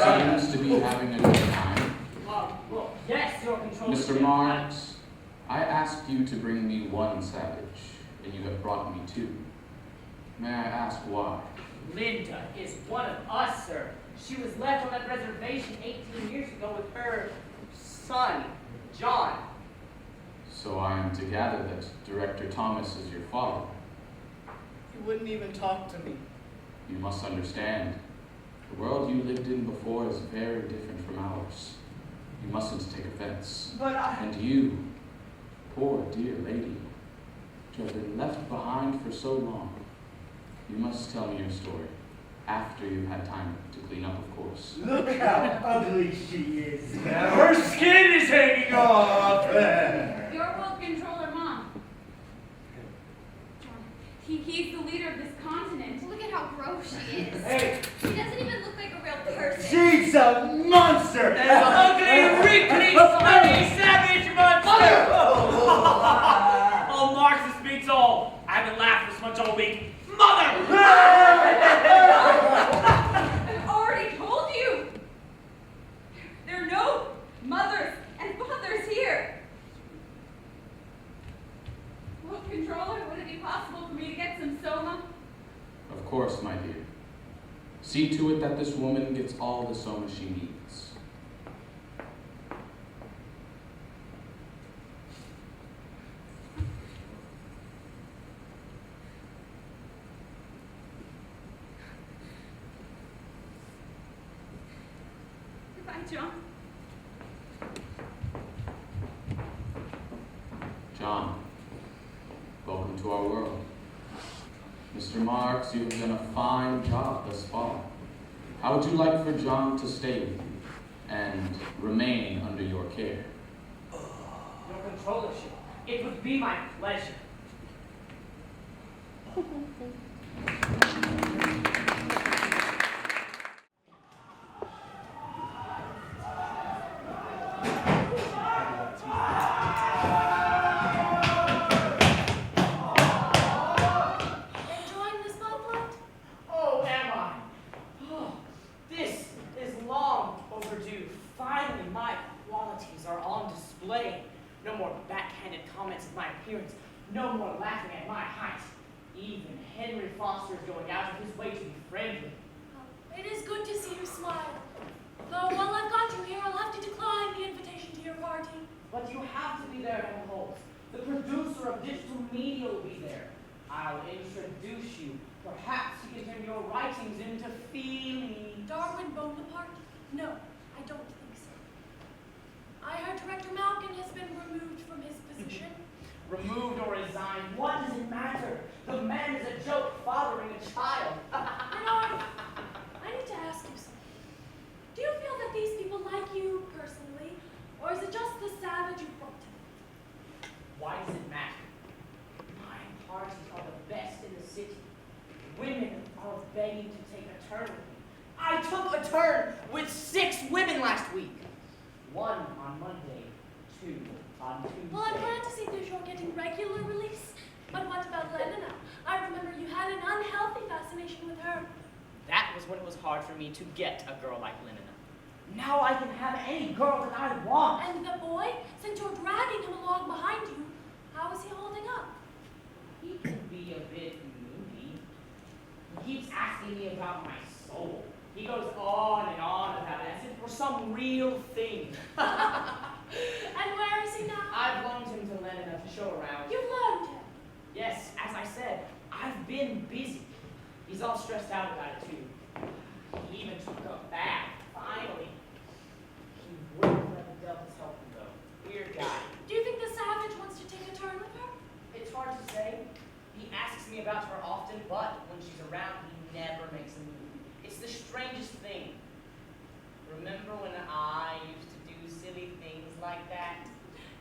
Seems to be having a good time. Well, yes, your control. Mr. Marks, I asked you to bring me one savage, and you have brought me two. May I ask why? Linda is one of us, sir. She was left on that reservation 18 years ago with her son, John. So I am to gather that Director Thomas is your father. You wouldn't even talk to me. You must understand, the world you lived in before is very different from ours. You mustn't take offense. But And you, poor dear lady, to have been left behind for so long, you must tell me your story, after you've had time to clean up, of course. Look how ugly she is now. Her skin is hanging off. Your world controller, Mom. He's the leader of this continent. Look at how gross she is. Hey. She doesn't even look like a real person. She's a monster. An ugly, wrinkly, smelly, savage monster. Oh, Marks, this beats all. I haven't laughed this much all week. Mother! I've already told you. There are no mothers and fathers here. World controller, would it be possible for me to get some soma? Of course, my dear. See to it that this woman gets all the soma she needs. Goodbye, John. John, welcome to our world. Mr. Marks, you have done a fine job thus far. How would you like for John to stay with you and remain under your care? Your controllership. It would be my pleasure. Enjoying the spotlight? Oh, am I? Oh, this is long overdue. Finally, my qualities are on display. No more backhanded comments of my appearance. No more laughing at my height. Even Henry Foster is going out of his way to be friendly. It is good to see you smile. Though while I've got you here, I'll have to decline the invitation to your party. But you have to be there, Hemholtz. The producer of digital media will be there. I'll introduce you. Perhaps you can turn your writings into Feelie. Darwin Bonaparte? No, I don't think so. I heard Director Malkin has been removed from his position. Removed or resigned, what does it matter? The man is a joke fathering a child. Bernard, I need to ask you something. Do you feel that these people like you personally, or is it just the savage you brought to them? Why does it matter? My parties are the best in the city. Women are begging to take a turn with me. I took a turn with 6 women last week. 1 on Monday, 2 on Tuesday. Well, I'm glad to see that you're getting regular release. But what about Lenina? I remember you had an unhealthy fascination with her. That was when it was hard for me to get a girl like Lenina. Now I can have any girl that I want. And the boy? Since you're dragging him along behind you, how is he holding up? He can be a bit moody. He keeps asking me about my soul. He goes on and on about it as if it were some real thing. And where is he now? I've loaned him to Lenina to show around. You loaned him? Yes, as I said, I've been busy. He's all stressed out about it too. He even took a bath, finally. He wouldn't let the devils help him though. Weird guy. Do you think the savage wants to take a turn with her? It's hard to say. He asks me about her often, but when she's around, he never makes a move. It's the strangest thing. Remember when I used to do silly things like that?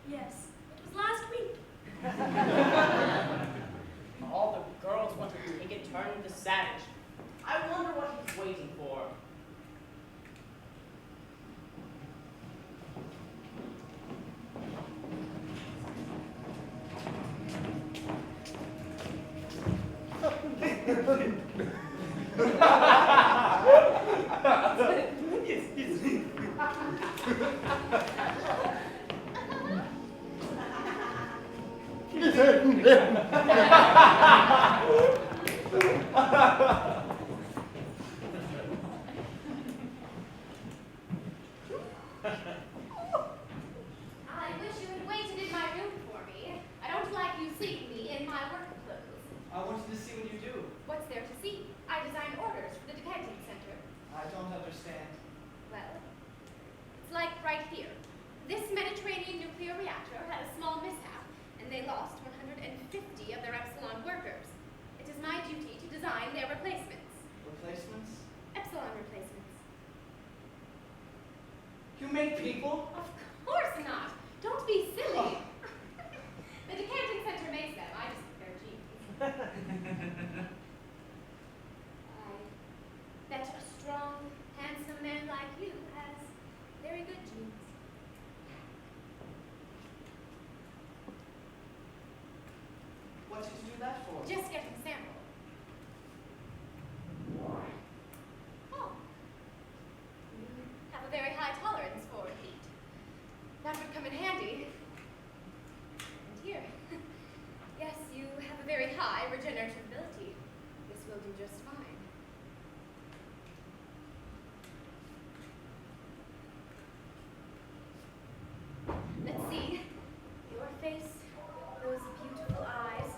Yes, was last week. All the girls want to take a turn with the savage. I wonder what he's waiting for. I wish you had waited in my room for me. I don't like you seeing me in my work clothes. I wanted to see what you do. What's there to see? I designed orders for the decanting center. I don't understand. Well, it's like right here. This Mediterranean nuclear reactor had a small mishap, and they lost 150 of their Epsilon workers. It is my duty to design their replacements. Replacements? Epsilon replacements. You make people? Of course not. Don't be silly. The decanting center makes them. I just think they're genius. I bet a strong, handsome man like you has very good genes. What did you do that for? Just getting a sample. Oh. You have a very high tolerance for heat. That would come in handy. And here. Yes, you have a very high regenerative ability. This will do just fine. Let's see. Your face, those beautiful eyes,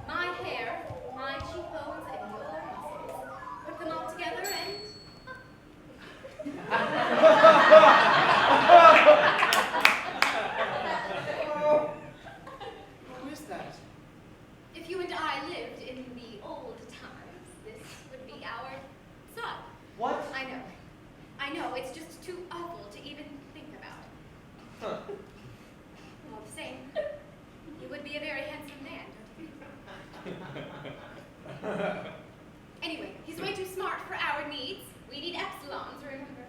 my hair, my cheekbones, and your muscles. Put them all together and... Who is that? If you and I lived in the old times, this would be our son. What? I know. I know, it's just too awful to even think about. Huh. All the same, he would be a very handsome man, don't you think? Anyway, he's way too smart for our needs. We need epsilons, remember?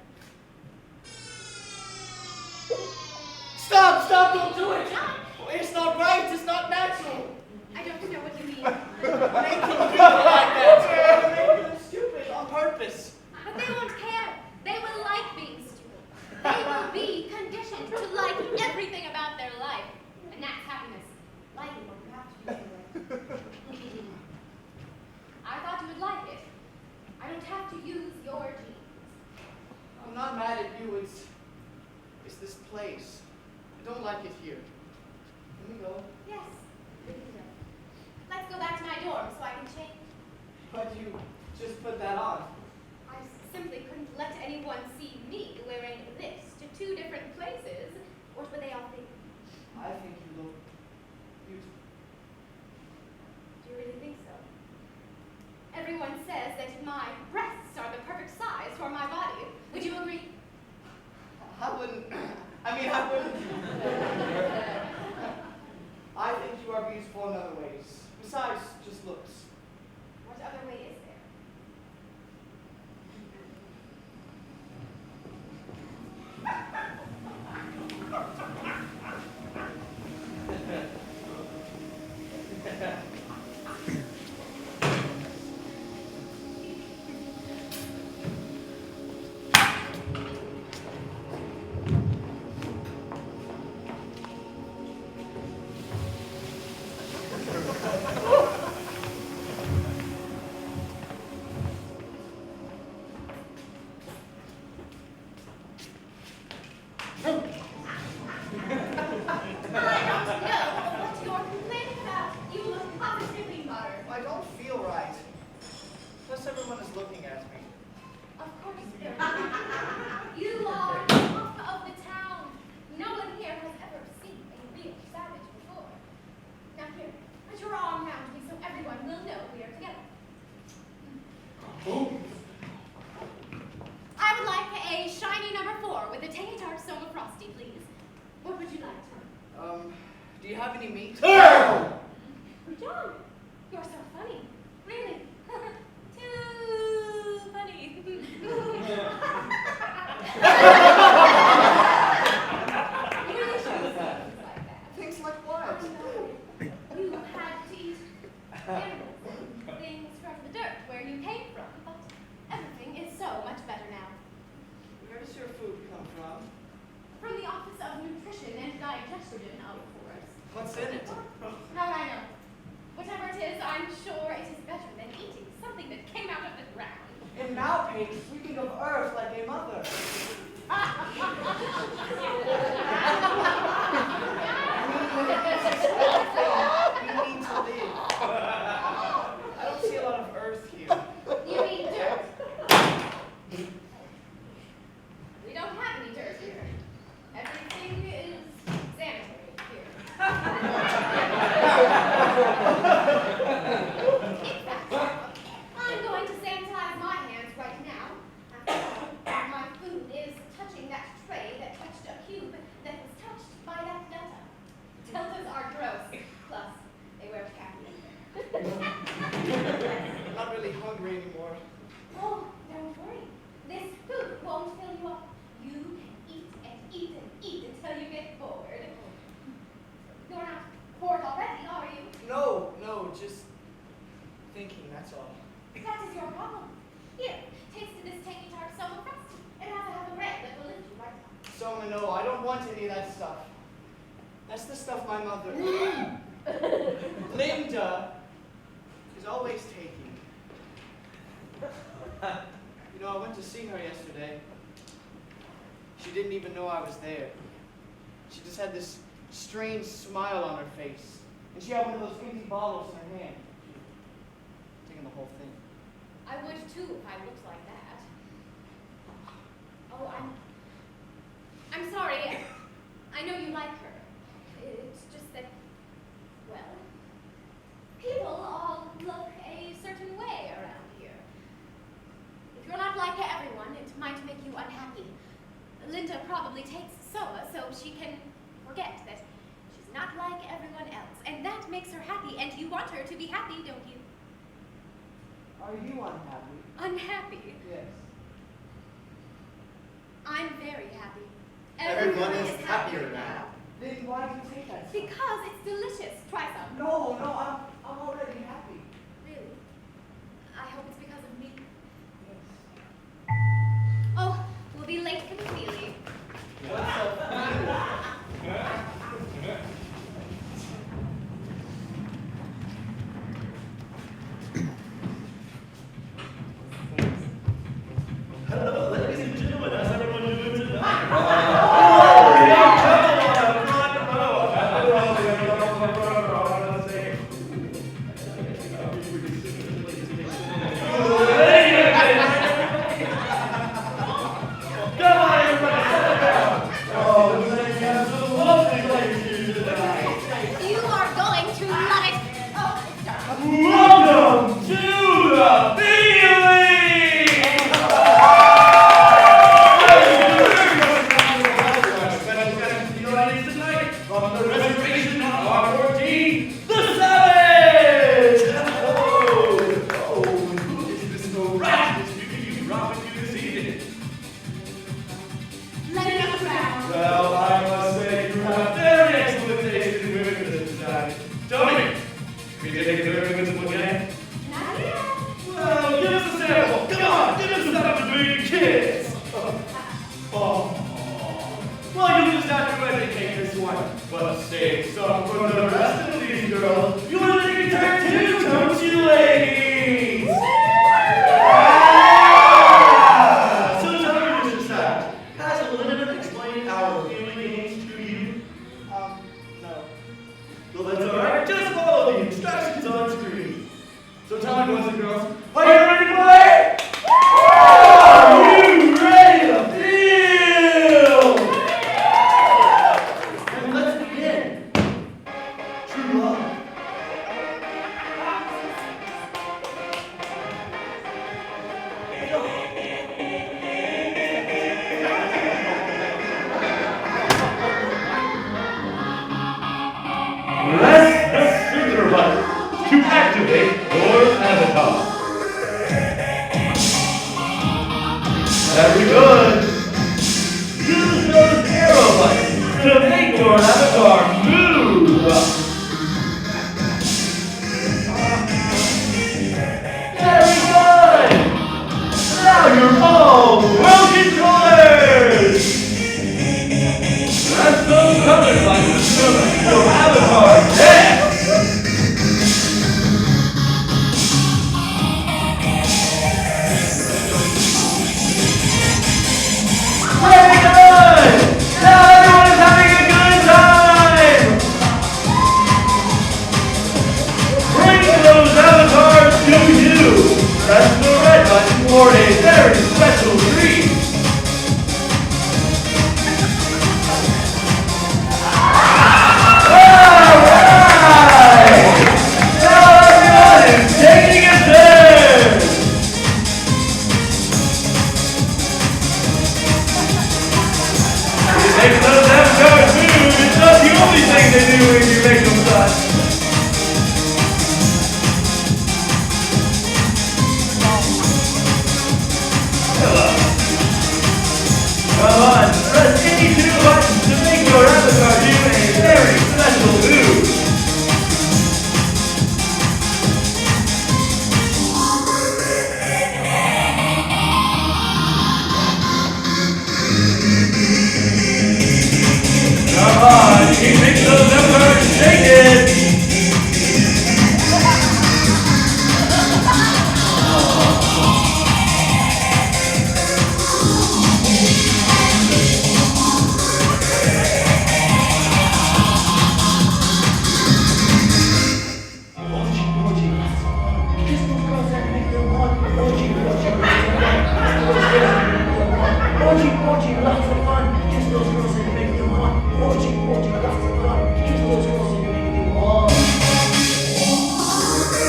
Stop! Stop! Don't do it! It's not right. It's not natural. I don't know what you mean. Making people like that. Making them stupid on purpose. But they won't care. They will like being stupid. They will be conditioned to like everything about their life. And that's happiness. Liking what you have to do. I thought you would like it. I don't have to use your genes. I'm not mad at you. It's this place. I don't like it here. Can we go? Yes, we can go. Let's go back to my dorm so I can change. But you just put that on. I simply couldn't let anyone see me wearing this to two different places. What would they all think? I think you look beautiful. Do you really think so? Everyone says that my breasts are the perfect size for my body. Would you agree? I wouldn't. I wouldn't. I think you are beautiful in other ways. Besides just looks. What other way is there? Do you have any meat? John, you're so funny. Really. Too funny. You really shouldn't say things like that. Things like what? You had to eat animals and things from the dirt where you came from, but everything is so much better now. Where does your food come from? From the Office of Nutrition and Digestion, of course. What's in it? How would I know? Whatever it is, I'm sure it is better than eating something that came out of the ground. And now, Peyton, speaking of earth like a mother. We need to live. I don't see a lot of earth here. You mean dirt? We don't have any dirt here. Everything is sanitary here. I'm going to sanitize my hands right now. After all, my food is touching that tray that touched a cube that was touched by that delta. Deltas are gross. Plus, they wear khaki. I'm not really hungry anymore. Oh, don't worry. This food won't fill you up. You can eat and eat and eat until you get bored. You're not bored already, are you? No, just thinking, that's all. That is your problem. Here, taste this tangy tart soma crust. It has a half a bread that will lift you right up. Soma, no, I don't want any of that stuff. That's the stuff my mother, Linda, is always taking. You know, I went to see her yesterday. She didn't even know I was there. She just had this strange smile on her face. And she had one of those empty bottles in her hand. Taking the whole thing. I would too if I looked like that. Oh, I'm sorry. I know you like her. It's just that, well, people all look a certain way around here. If you're not like everyone, it might make you unhappy. Linda probably takes Soma so she can forget that she's not like everyone else, and that makes her happy, and you want her to be happy, don't you? Are you unhappy? Unhappy? Yes. I'm very happy. Everyone is happier now. Then why do you take that? Because it's delicious. Try some. No, I'm already happy. Really? I hope it's because of me. Yes. Oh, we'll be late for the Feelie. What's up? Hello, ladies and gentlemen. How's everyone doing tonight? You are going to love it. Oh, Welcome to the Feelie! From the resurrection of our 14, the Savage! Oh, and who is this miraculous beauty you brought with you this evening? Lenina Crowne. Well, I must say you have very excellent taste in women this time. Tell me, have you taken the women's again? Not yet. Well, give us a sample. Come on, give us something between your kids. Oh. Well, you just have to educate this one. But save some for the rest of these girls. You want to take a turn too, don't you, ladies? Yeah! So tell me, Mr. Savage, has Lenina explained our Feelie games to you? No. Well, that's alright. Just follow the instructions on screen. So tell me, boys and girls, are you ready to play? Are you ready to feel? And let's begin. True love. Press the sphincter button to activate your avatar. Very good. Use those arrow buttons to make your avatar move. Very good. Now you're all well controllers. Press those color buttons to make your avatar dance. Very good! Now everyone's having a good time! Bring those avatars to you! Press the red button for a very special treat! Alright! Now everyone is taking a turn! Make those avatars move, it's not the only thing they do when you make them touch. Hello. Come on, press any two buttons to make your avatar do a very special move. Come on, keep making those numbers shake it!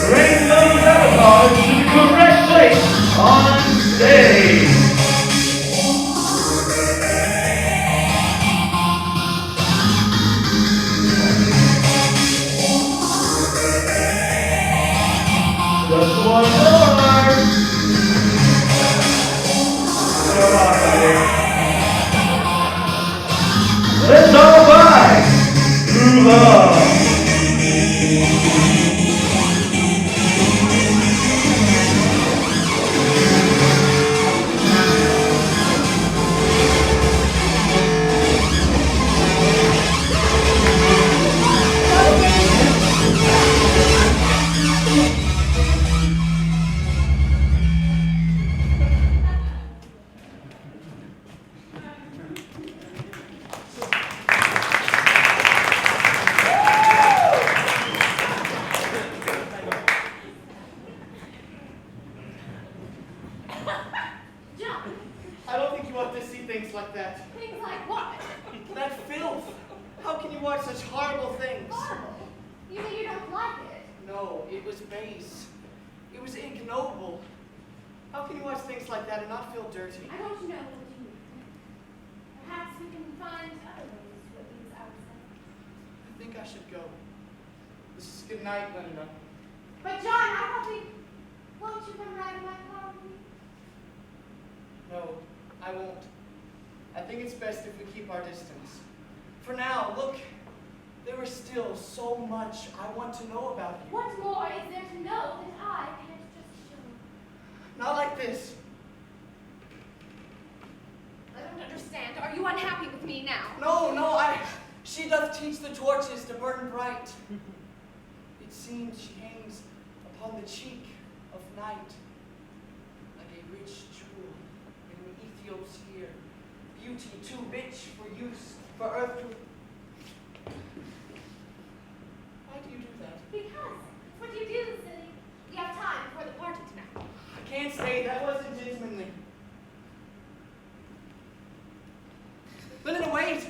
Bring those avatars to the correct place on stage! Just one more! Come on, buddy. Let's all vibe through love! I don't think you ought to see things like that. Things like what? That filth. How can you watch such horrible things? Horrible. You mean you don't like it? No, it was base. It was ignoble. How can you watch things like that and not feel dirty? I don't know what you mean. Perhaps we can find other ways to abuse ourselves. I think I should go. This is good night, Lenina. But John, I thought we... Won't you come ride in my car with me? No, I won't. I think it's best if we keep our distance. For now, look, there is still so much I want to know about you. What more is there to know that I can't just show? Not like this. I don't understand. Are you unhappy with me now? No, she doth teach the torches to burn bright. It seems she hangs upon the cheek of night, like a rich jewel in an Ethiop's ear, beauty too rich for use, for earth to... Why do you do that? Because. What do you do, silly? We have time before the party tonight. I can't say, that wasn't gentlemanly. Lenina, wait!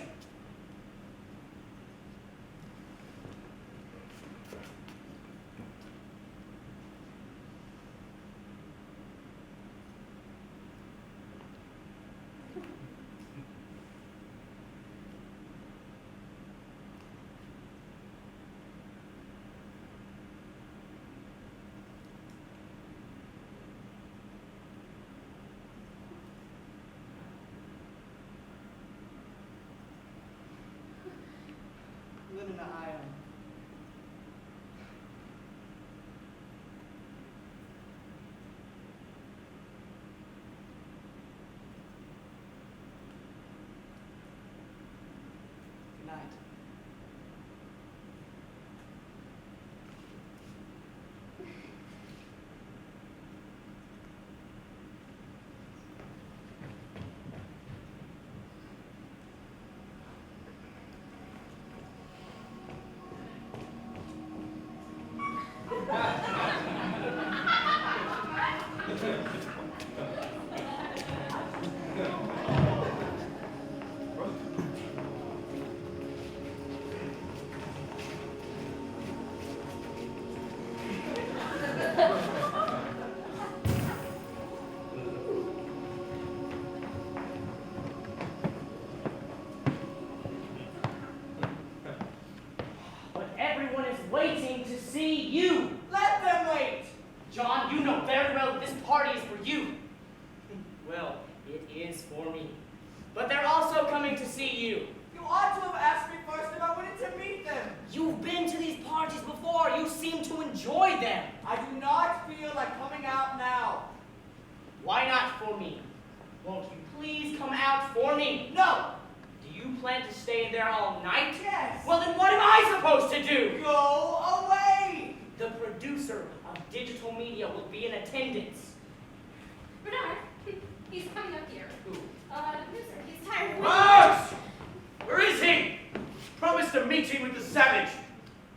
Lenina ion. Good night. But everyone is waiting to see you. Let them wait! John, you know very well that this party is for you. Well, it is for me. But they're also coming to see you. You ought to have asked me first if I wanted to meet them. You've been to these parties before. You seem to enjoy them. I do not feel like coming out now. Why not for me? Won't you please come out for me? No! Do you plan to stay in there all night? Yes! Well, then what am I supposed to do? Go away! The producer of digital media will be in attendance. Bernard, he's coming up here. Who? Nuse, he's tired of Marx! Where is he? Promised a meeting with the savage.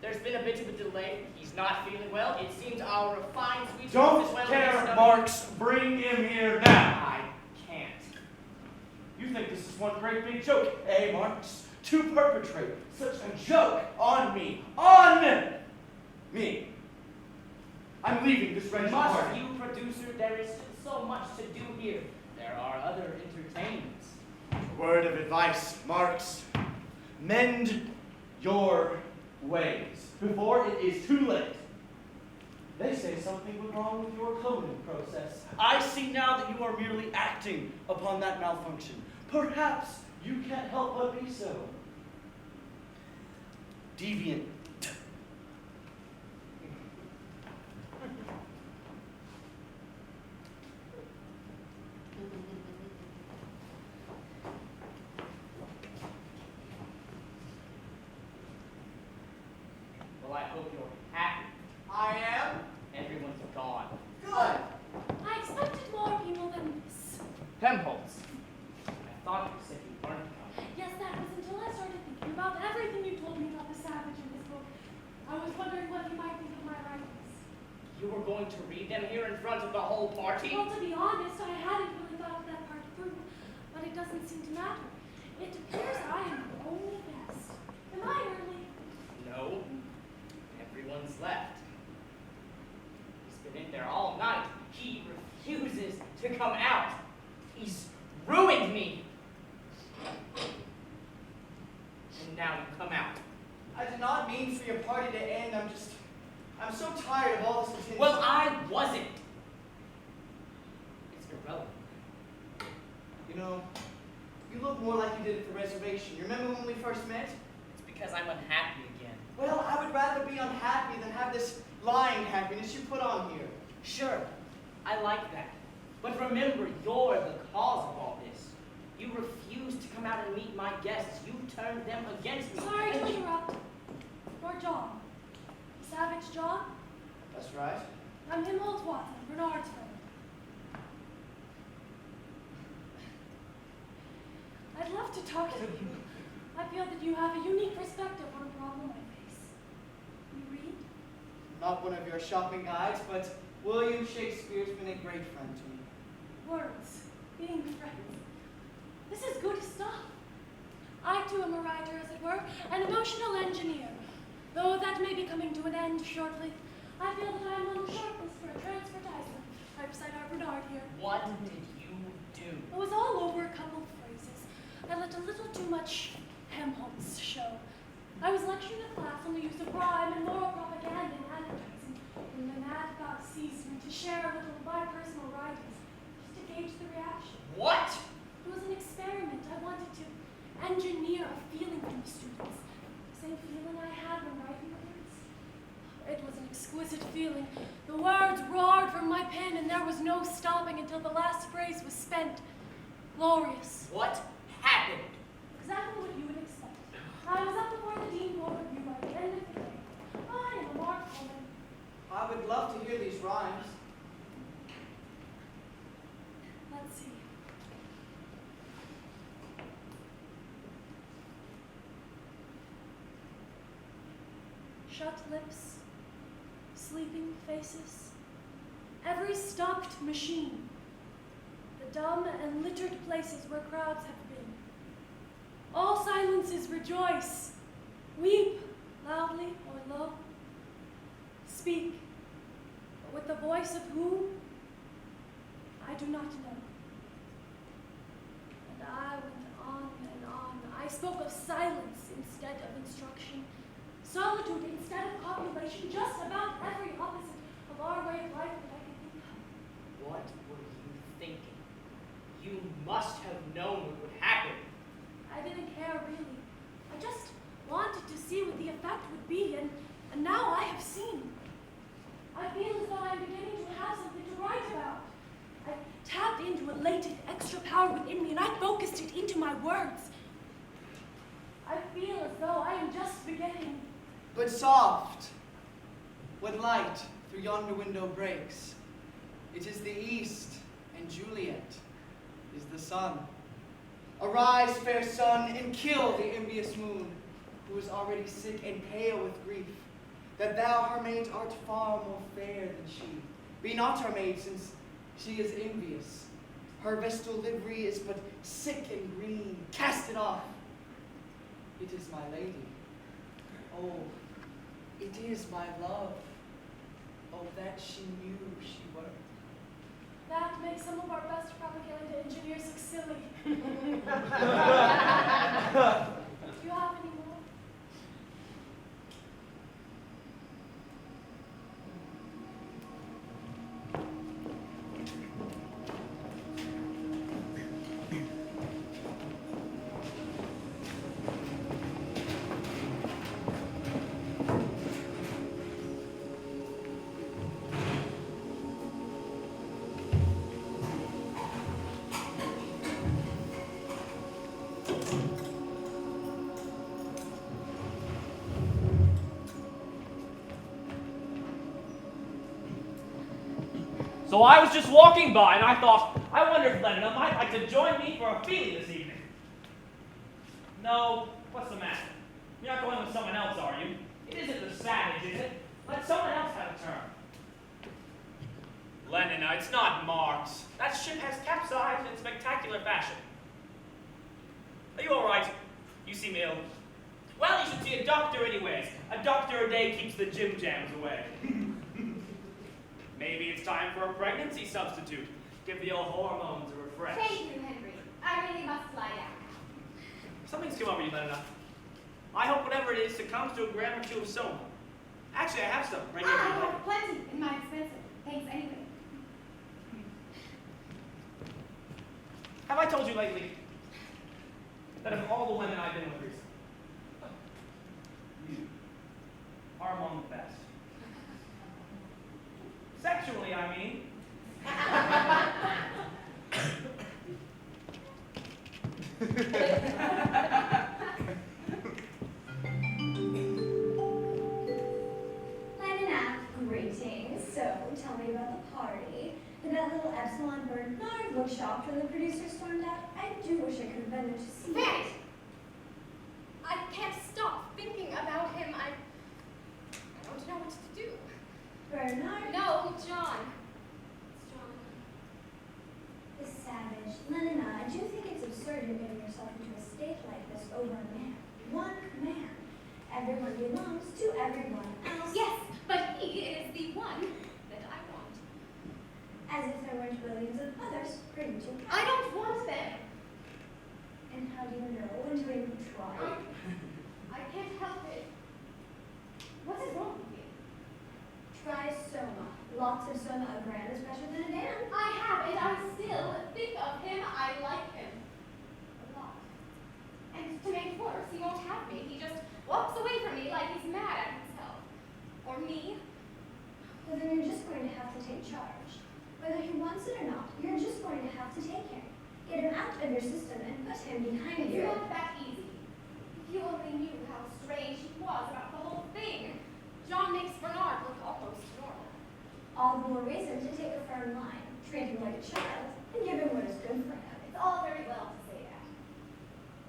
There's been a bit of a delay. He's not feeling well. It seems our refined sweet Don't as well care, Marx. Bring him here now. I can't. You think this is one great big joke, eh, Marx? To perpetrate such a joke on me. On me. I'm leaving this wretched Must party. you, producer? There is still so much to do here. There are other entertainments. A word of advice, Marx. Mend your ways before it is too late. They say something was wrong with your cloning process. I see now that you are merely acting upon that malfunction. Perhaps you can't help but be so. Deviant. Well, I hope you're happy. I am. Everyone's gone. Good. I expected more people than this. Hemholtz. I thought you said you weren't coming. Yes, that was until I started thinking about everything you told me about the savage in this book. I was wondering what you might think of my writings. You were going to read them here in front of the whole party? Well, to be honest, I hadn't really thought of that part through, but it doesn't seem to matter. It appears I am the only guest. Am I early? No. Everyone's left. He's been in there all night. He refuses to come out. He's ruined me. And now you come out. I did not mean for your party to end. I'm so tired of all this attention. Well, I wasn't. It's irrelevant. You know, you look more like you did at the reservation. You remember when we first met? It's because I'm unhappy again. Well, I would rather be unhappy than have this lying happiness you put on here. Sure, I like that. But remember, you're the cause of all this. You refused to come out and meet my guests. You turned them against me. Sorry to interrupt. You're John. Savage John? That's right. I'm Hemholtz Watson, Bernard's friend. I'd love to talk to you. I feel that you have a unique perspective on a problem I face. You read? Not one of your shopping guides, but William Shakespeare's been a great friend to me. Words. Being friends. This is good stuff. I too am a writer, as it were, an emotional engineer. Though that may be coming to an end shortly, I feel that I am on the shortlist for a transfertisement right beside our Bernard here. What did you do? It was all over a couple of phrases. I let a little too much Hemholtz show. I was lecturing a class on the use of rhyme and moral propaganda in advertising when the mad thought seized me to share a little of my personal writings, just to gauge the reaction. What? It was an experiment. I wanted to engineer a feeling from the students. Say same feeling I had when writing the words? It was an exquisite feeling. The words roared from my pen, and there was no stopping until the last phrase was spent. Glorious. What happened? Exactly what you would expect. I was up before the dean board review by the end of the day. I am a marked woman. I would love to hear these rhymes. Let's see. Shut lips, sleeping faces, every stopped machine, the dumb and littered places where crowds have been. All silences rejoice, weep loudly or low, speak, but with the voice of whom, I do not know. And I went on and on. I spoke of silence instead of instruction, solitude instead of population, just about every opposite of our way of life that I could think of. What were you thinking? You must have known what would happen. I didn't care really. I just wanted to see what the effect would be, and now I have seen. I feel as though I'm beginning to have something to write about. I tapped into a latent extra power within me, and I focused it into my words. I feel as though I am just beginning. But soft, when light through yonder window breaks, it is the east, and Juliet is the sun. Arise, fair sun, and kill the envious moon, who is already sick and pale with grief, that thou, her maid, art far more fair than she. Be not her maid, since she is envious. Her vestal livery is but sick and green. Cast it off. It is my lady. Oh, it is my love. Oh, that she knew she were. That makes some of our best propaganda engineers look silly. Do you have any more? So I was just walking by, and I thought, I wonder if Lenina might like to join me for a Feelie this evening. No, what's the matter? You're not going with someone else, are you? It isn't the savage, is it? Let someone else have a turn. Lenina, it's not Marx. That ship has capsized in spectacular fashion. Are you all right? You seem ill. Well, you should see a doctor anyways. A doctor a day keeps the gym jams away. Maybe it's time for a pregnancy substitute. Give the old hormones a refresh. Thank you, Henry. I really must lie down. Something's come over you, Lenina. I hope whatever it is succumbs to a gram or two of soma. Actually, I have some right here. I have plenty in my dispenser. Thanks anyway. Have I told you lately that of all the women I've been with recently, you are among the best? Sexually, I mean. Lenina, greetings. So, tell me about the party. Did that little Epsilon Bernard look shocked when the producer stormed out? I do wish I could have been there to see Fanny! it. I can't stop thinking about him. I don't know what to do. Bernard? No, John. It's John. The savage. Lenina, I do think it's absurd you're getting yourself into a state like this over a man. One man. Everyone belongs to everyone else. Yes, but he is the one that I want. As if there weren't billions of others pretty to I don't want them. And how do you know until you try? I can't help it. What is wrong with you? Try soma. Lots of soma. A grand is better than a damn. I have, and I still think of him. I like him a lot. And to make it worse, he won't have me. He just walks away from in charge. Whether he wants it or not, you're just going to have to take him. Get him out of your system and put him behind It's you. not that easy. If you only knew how strange he was about the whole thing. John makes Bernard look almost normal. All the more reason to take a firm line, treat him like a child, and give him what is good for him. It's all very well to say that.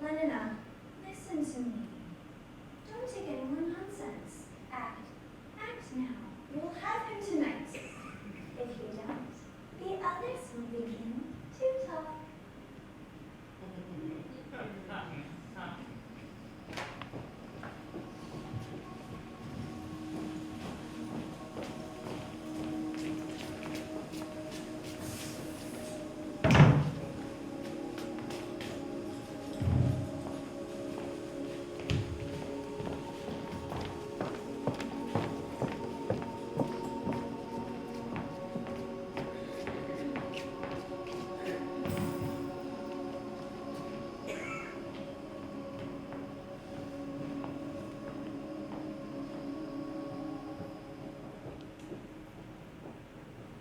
Lenina, listen to me. Don't take any more nonsense. Act. Act now. You will have him tonight. If you don't, the others will begin to talk.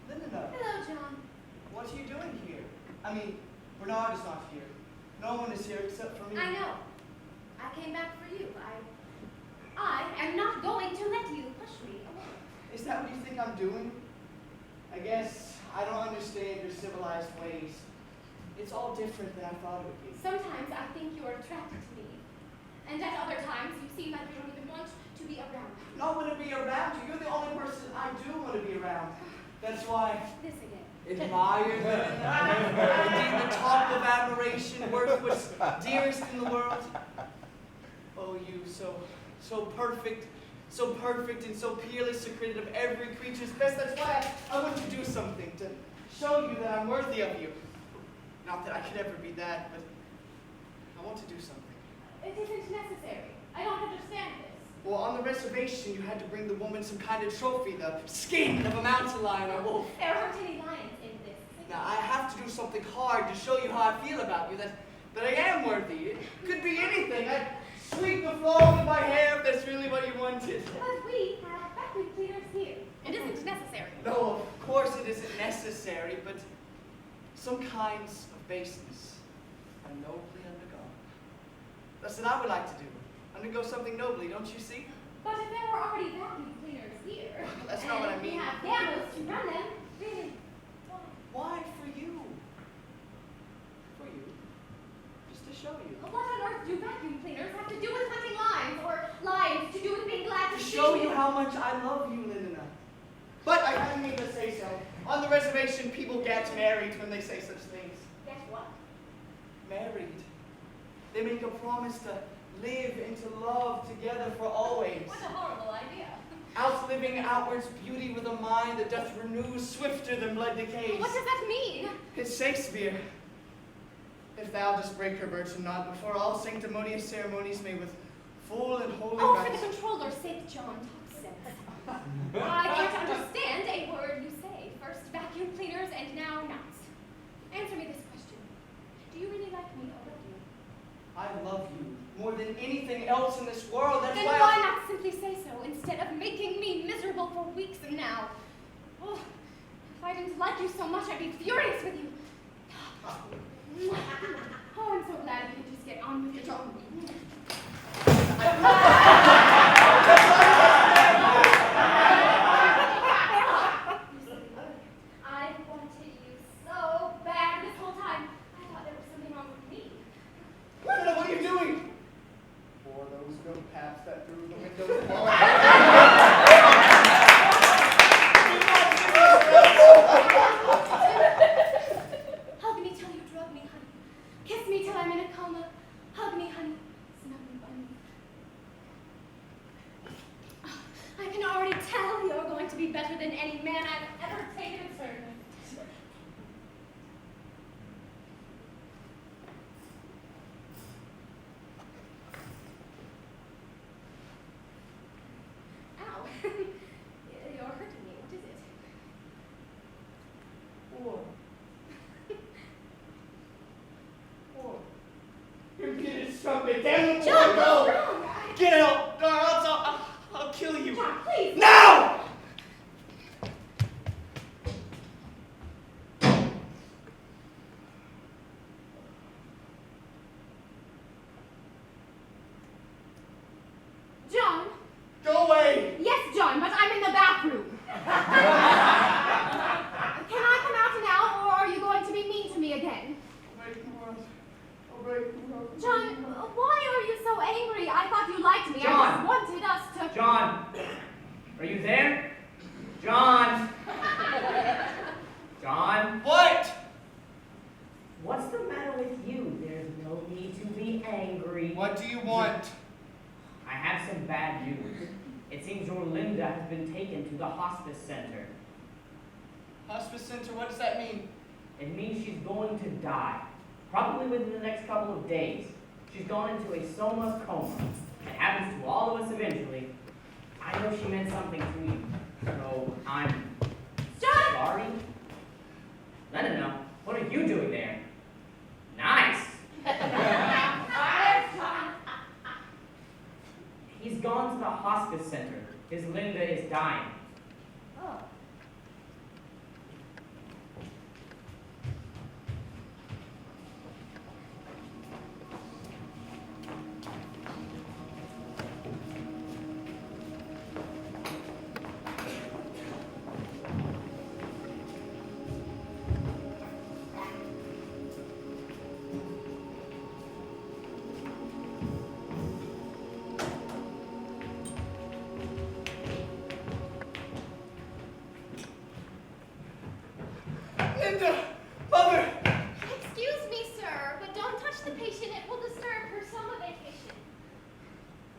Hello, John. What are you doing here? I mean, Bernard is not here. No one is here except for me. I know. I came back for you. I am not going to let you push me away. Is that what you think I'm doing? I guess I don't understand your civilized ways. It's all different than I thought it would be. Sometimes I think you are attracted to me. And at other times you seem like you don't even want to be around me. Not want to be around you. You're the only person I do want to be around. That's why. This again. Admired, indeed the top of admiration, worth what's dearest in the world. Oh, you, so perfect and so peerless, secreted of every creature's best. That's why I want to do something to show you that I'm worthy of you. Not that I could ever be that, but I want to do something. It isn't necessary. I don't understand this. Well, on the reservation, you had to bring the woman some kind of trophy, the skin of a mountain lion or wolf. There aren't any lions in this. Now, I have to do something hard to show you how I feel about you, that I am worthy. It could be anything. I'd sweep the floor with my hair if that's really what you wanted. But we have vacuum cleaners here. It isn't necessary. No, of course it isn't necessary, but some kinds of baseness are nobly undergone. That's what I would like to do. Undergo something nobly, don't you see? But if there were already vacuum cleaners here, That's not what I mean. We have cameras to run them. Really? Why for you? For you. Just to show you. What on earth do vacuum cleaners have to do with hunting lions, or lions to do with being glad To to see show you how much I love you, Lenina. But I didn't mean to say so. On the reservation, people get married when they say such things. Guess what? Married. They make a promise to live and to love together for always. What a horrible idea. Outliving outward's beauty with a mind that doth renew swifter than blood decays. What does that mean? It's Shakespeare. If thou dost break her virgin not before all sanctimonious ceremonies may with full and holy Oh, for rites. the controller's sake, John, talk sense. I can't understand a word you say. First vacuum cleaners and now nuts. Answer me this question. Do you really like me or love you? I love you more than anything else in this world. That's Then why why not simply say so instead of making me miserable for weeks and now? Oh, if I didn't like you so much, I'd be furious with you. Oh, I'm so glad you can just get on with your own. I wanted you so bad this whole time. I thought there was something wrong with me. Lenina, what are you doing? For those goat paths that through the windows fall. Hug me till you drug me, honey. Kiss me till I'm in a coma. Hug me, honey. Snug me by me. Oh, I can already tell you're going to be better than any man I've ever taken in service. Ow. You're hurting me. What is it? Your kid is trumpet. Damn it, John, go. what's wrong? Get out, or else I'll kill you. John, please. Now! Linda has been taken to the hospice center. Hospice center, what does that mean? It means she's going to die, probably within the next couple of days. She's gone into a soma coma. It happens to all of us eventually. I know she meant something to you, so I'm sorry. Lenina, what are you doing there? Nice. He's gone to the hospice center. His Linda is dying. Oh. Linda! Mother! Excuse me, sir, but don't touch the patient. It will disturb her summer vacation.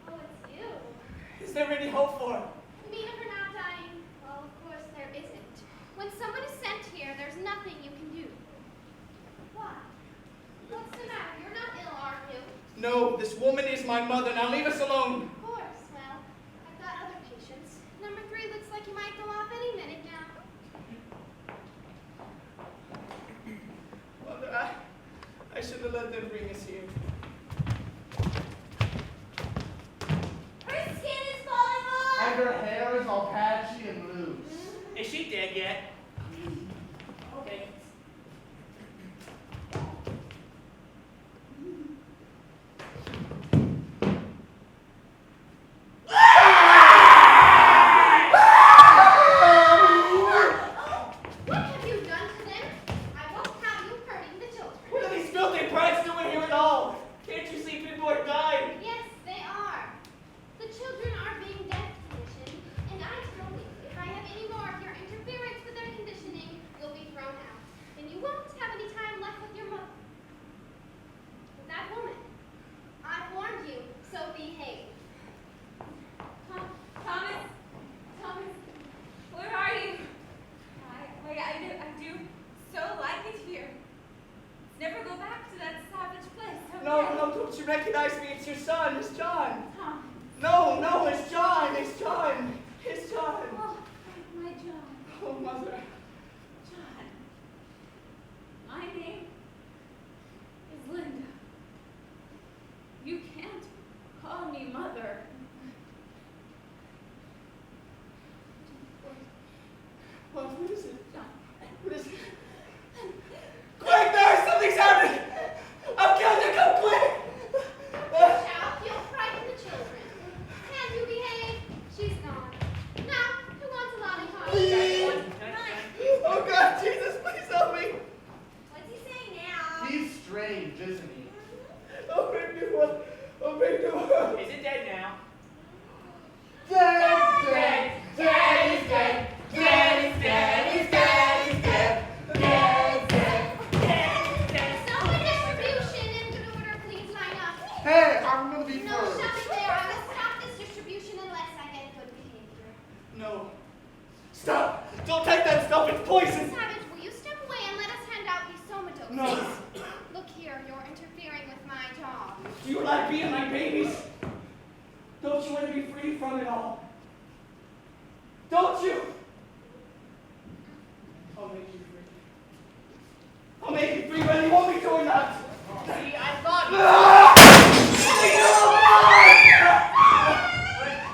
Oh, it's you. Is there any hope for her? You mean of her not dying? Well, of course there isn't. When someone is sent here, there's nothing you can do. What? What's the matter? You're not ill, are you? No, this woman is my mother. Now leave us alone. Of course. Well, I've got other patients. Number 3 looks like he might go off any minute now. Mother, I should have let them bring us here. Her skin is falling off! And her hair is all patchy and loose. Is she dead yet? Okay. What have you done to them? I won't have you hurting the children. What are these filthy brats doing here at all? Can't you see people are dying? Yes, they are. The children are being death conditioned, and I tell you, if I have any more of your interference with their conditioning, you'll be thrown out, and you won't have any time left with your mother. With that woman, I've warned you, so behave. Thomas, where are you? I do so like it here. Let's never go back to that savage place. No, don't you recognize me? It's your son. It's John. Tom. No, it's John. It's John. It's John. Oh, my John. Oh, Mother. John. My name is Linda. You can't call me mother. What is it? John. What is it? Quick, nurse! Something's happening! I've killed her! Come quick! Shout, you'll frighten the children. Can you behave? She's gone. Now, who wants a lollipop? Oh God, Jesus, please help me! What's he saying now? He's strange, isn't he? Oh, big new one! Oh, big new one! Is it dead now? Dead! Daddy's dead! Daddy's dead! He's dead! He's dead! Summer distribution in good order, please line up. Hey, I'm gonna be No, first. shut it there. I will stop this distribution unless I get good behavior. No. Stop! Don't take that stuff, it's poison! Savage, will you step away and let us hand out these soma doses? No. Look here, you're interfering with my job. Do you like being like babies? Don't you want to be free from it all? Don't you? I'll make you free. I'll make you free whether you want me to or not! See, I thought.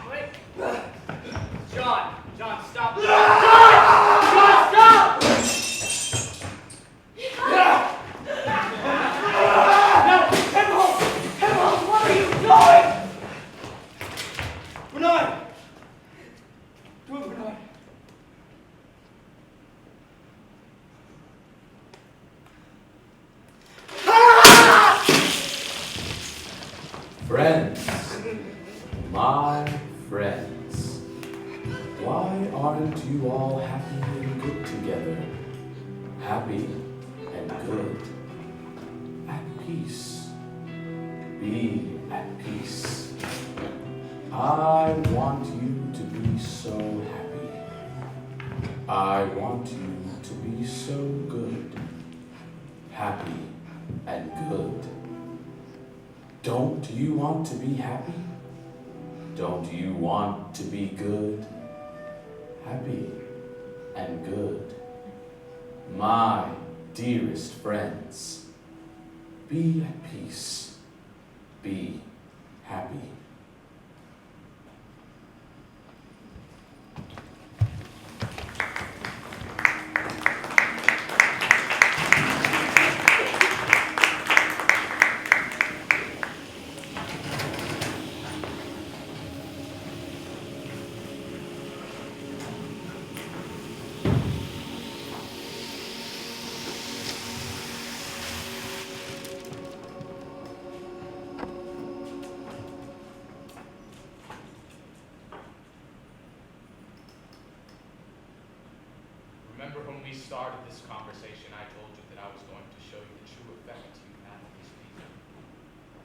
Wait. John, stop. John, stop! No, Hemholtz, what are you doing? Bernard! Do it, Bernard. Friends, my friends, why aren't you all happy and good together? Happy and good. At peace. Be at peace. I want you to be so so happy. I want you to be so good. Happy and good. Don't you want to be happy? Don't you want to be good? Happy and good. My dearest friends, be at peace. Be happy. Remember when we started this conversation, I told you that I was going to show you the true effect you have on these people,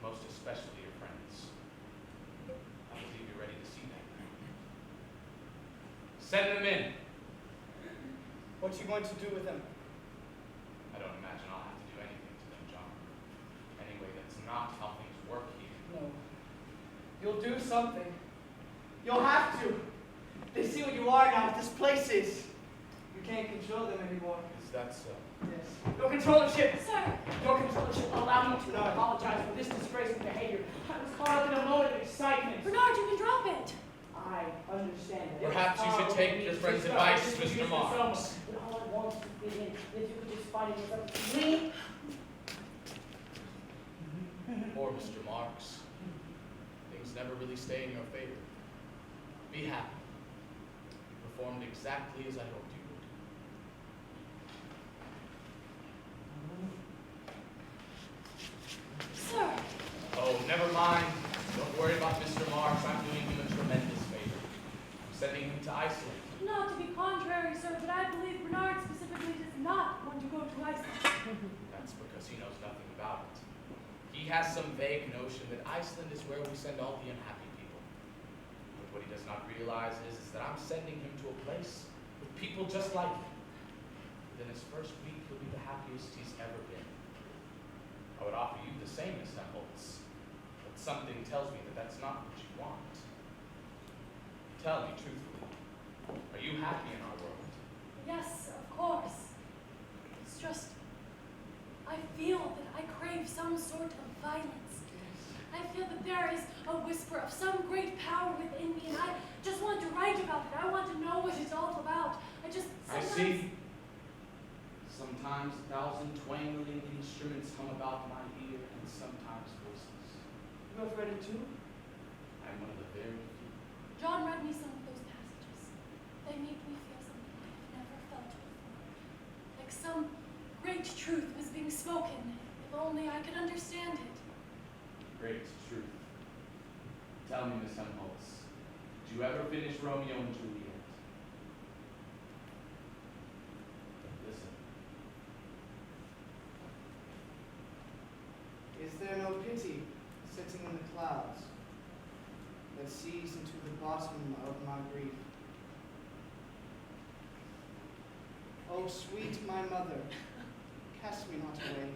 most especially your friends. I believe you're ready to see that now. Send them in. What you going to do with them? I don't imagine I'll have to do anything to them, John. Anyway, that's not how things work here. No. You'll do something. You'll have to. They see what you are now, what this place is. You can't control them anymore. Is that so? Yes. Your controllership! Sir! Your controllership will allow me to apologize for this disgraceful behavior. I was caught up in a moment of excitement. Bernard, you can drop it. I understand that. Perhaps you should take your friend's advice, Mr. Marks. But all I want is to fit in. If you could just find it with me. Poor Mr. Marks. Things never really stay in your favor. Be happy. You performed exactly as I hoped you would. Sir! Oh, never mind. Don't worry about Mr. Marks. I'm doing him a tremendous favor. I'm sending him to Iceland. Not to be contrary, sir, but I believe Bernard specifically does not want to go to Iceland. That's because he knows nothing about it. He has some vague notion that Iceland is where we send all the unhappy people. But what he does not realize is that I'm sending him to a place with people just like him. Within his first week, he'll be the happiest he's ever been. I would offer you the same, Miss Hemholtz, but something tells me that that's not what you want. Tell me truthfully, are you happy in our world? Yes, of course. It's just, I feel that I crave some sort of violence. I feel that there is a whisper of some great power within me, and I just want to write about it. I want to know what it's all about. I see. Sometimes 1,000 twangling instruments hum about my ear, and sometimes voices. You have read it too? I'm one of the very few. John read me some of those passages. They make me feel something I've never felt before. Like some great truth was being spoken, if only I could understand it. Great truth. Tell me, Miss Hemholtz, did you ever finish Romeo and Juliet? Listen. Is there no pity sitting in the clouds that sees into the bottom of my grief? Oh, sweet my mother, cast me not away.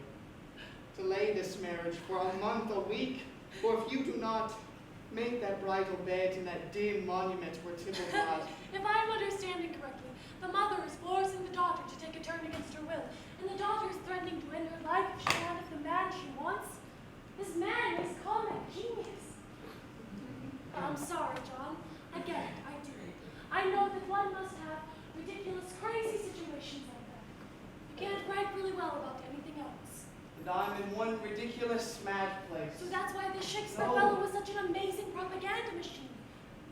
Delay this marriage for a month, a week, for if you do not, make that bridal bed in that dim monument where Tybalt lies. If I'm understanding correctly, the mother is forcing the daughter to take a turn against her will, and the daughter is threatening to end her life if she can't have the man she wants. This man is called a genius. I'm sorry, John. I get it. I do. I know that one must have ridiculous, crazy situations like that. You can't write really well about anything else. And I'm in one ridiculous, mad place. So that's why this Shakespeare No. fellow was such an amazing propaganda machine.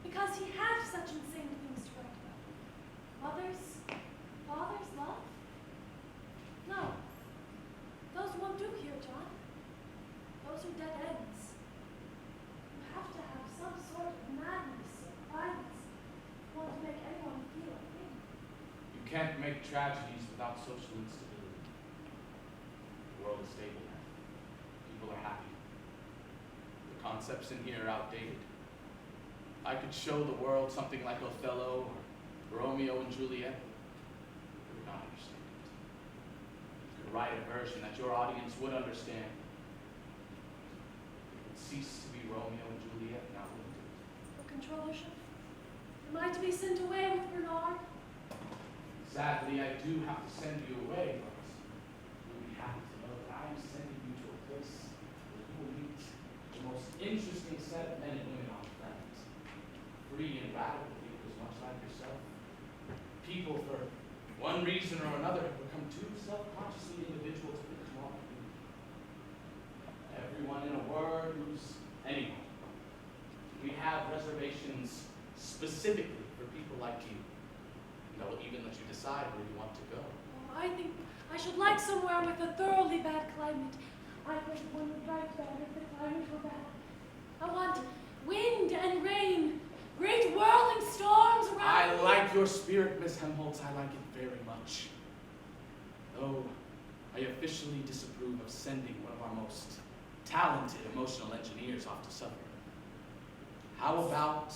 Because he had such insane things to write about. Mothers, fathers, love? No. Those won't do here, John. Those are dead ends. You have to have some sort of madness or violence if you want to make anyone feel a thing. You can't make tragedies without social instability. The world is stable now. People are happy. The concepts in here are outdated. I could show the world something like Othello or Romeo and Juliet, you would not understand it. You could write a version that your audience would understand. It would cease to be Romeo and Juliet, now wouldn't it? For controllership? Am I to be sent away with Bernard? Sadly, I do have to send you away, but you'll be happy to know that I am sending you to a place where you will meet the most interesting set of men and women on the planet. Free and radical thinkers much like yourself. People, for one reason or another, have become too self-consciously individual to belong to you. Everyone, in a word, who's anyone. We have reservations specifically for people like you. And I will even let you decide where you want to go. Oh, I think I should like somewhere with a thoroughly bad climate. I think one would write better if the climate were bad. I want wind and rain, great whirling storms around I me. like your spirit, Miss Hemholtz. I like it very much. Though I officially disapprove of sending one of our most talented emotional engineers off to suffer. How about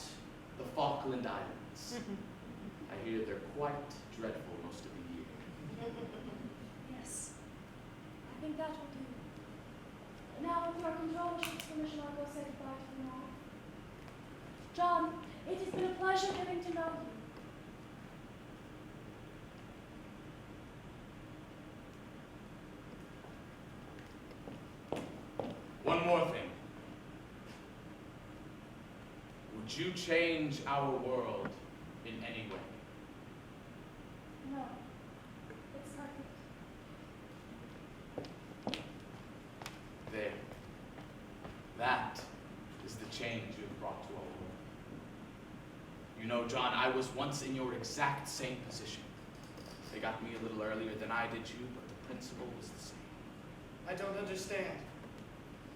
the Falkland Islands? I hear they're quite dreadful most of the year. Yes, I think that will do. Now, with your controllership's permission, I'll go say goodbye to them all. John, it has been a pleasure getting to know you. One more thing. Would you change our world in any way? No, it's perfect. There. That is the change you have brought to our world. You know, John, I was once in your exact same position. They got me a little earlier than I did you, but the principle was the same. I don't understand.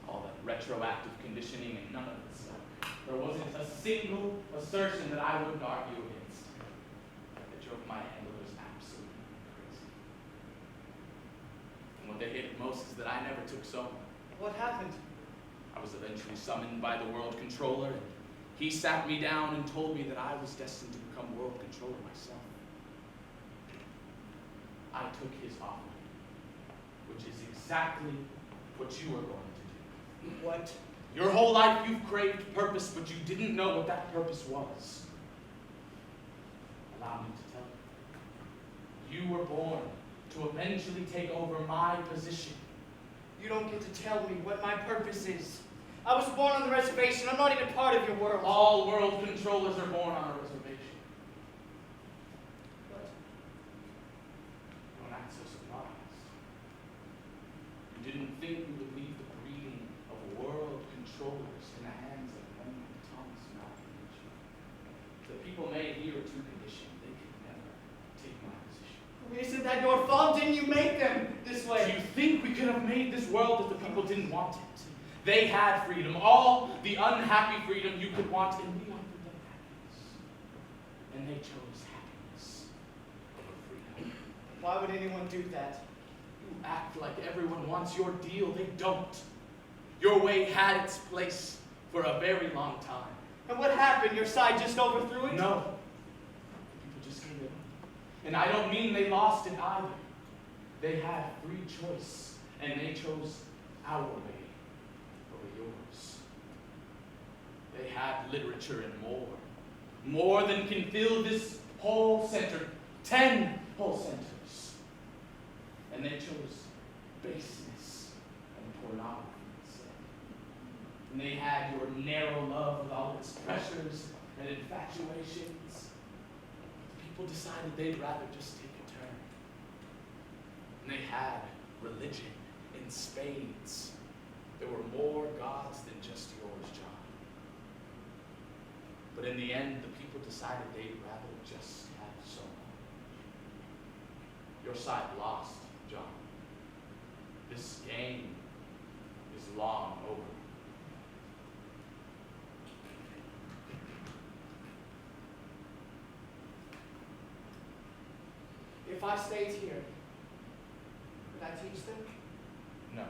All that retroactive conditioning and none of it stuff. There wasn't a single assertion that I wouldn't argue against. The joke my handler was absolutely crazy. And what they hated most is that I never took so. What happened? I was eventually summoned by the world controller, and he sat me down and told me that I was destined to become world controller myself. I took his offer, which is exactly what you are going to do. What? Your whole life you've craved purpose, but you didn't know what that purpose was. Allow me to tell you. You were born to eventually take over my position. You don't get to tell me what my purpose is. I was born on the reservation. I'm not even part of your world. All world controllers are born on a reservation. But don't act so surprised. You didn't think we would leave the breeding of world controllers in the hands of one Thomas Malcolm. The people made here are too conditioned. They could never take my position. Isn't that your fault? Didn't you make them this way? Do you think we could have made this world if the people didn't want it? They had freedom, all the unhappy freedom you could want, and we offered them happiness. And they chose happiness over freedom. Why would anyone do that? You act like everyone wants your deal. They don't. Your way had its place for a very long time. And what happened? Your side just overthrew it? No. People just gave it up. And I don't mean they lost it either. They had free choice, and they chose our way over yours. They had literature and more. More than can fill this whole center. 10 whole centers. And they chose baseness and pornography instead. And they had your narrow love with all its pressures and infatuations. The people decided they'd rather just take a turn. And they had religion in spades. There were more gods than just yours, John. But in the end, the people decided they'd rather just have so much. Your side lost, John. This game is long over. If I stayed here, would I teach them? No.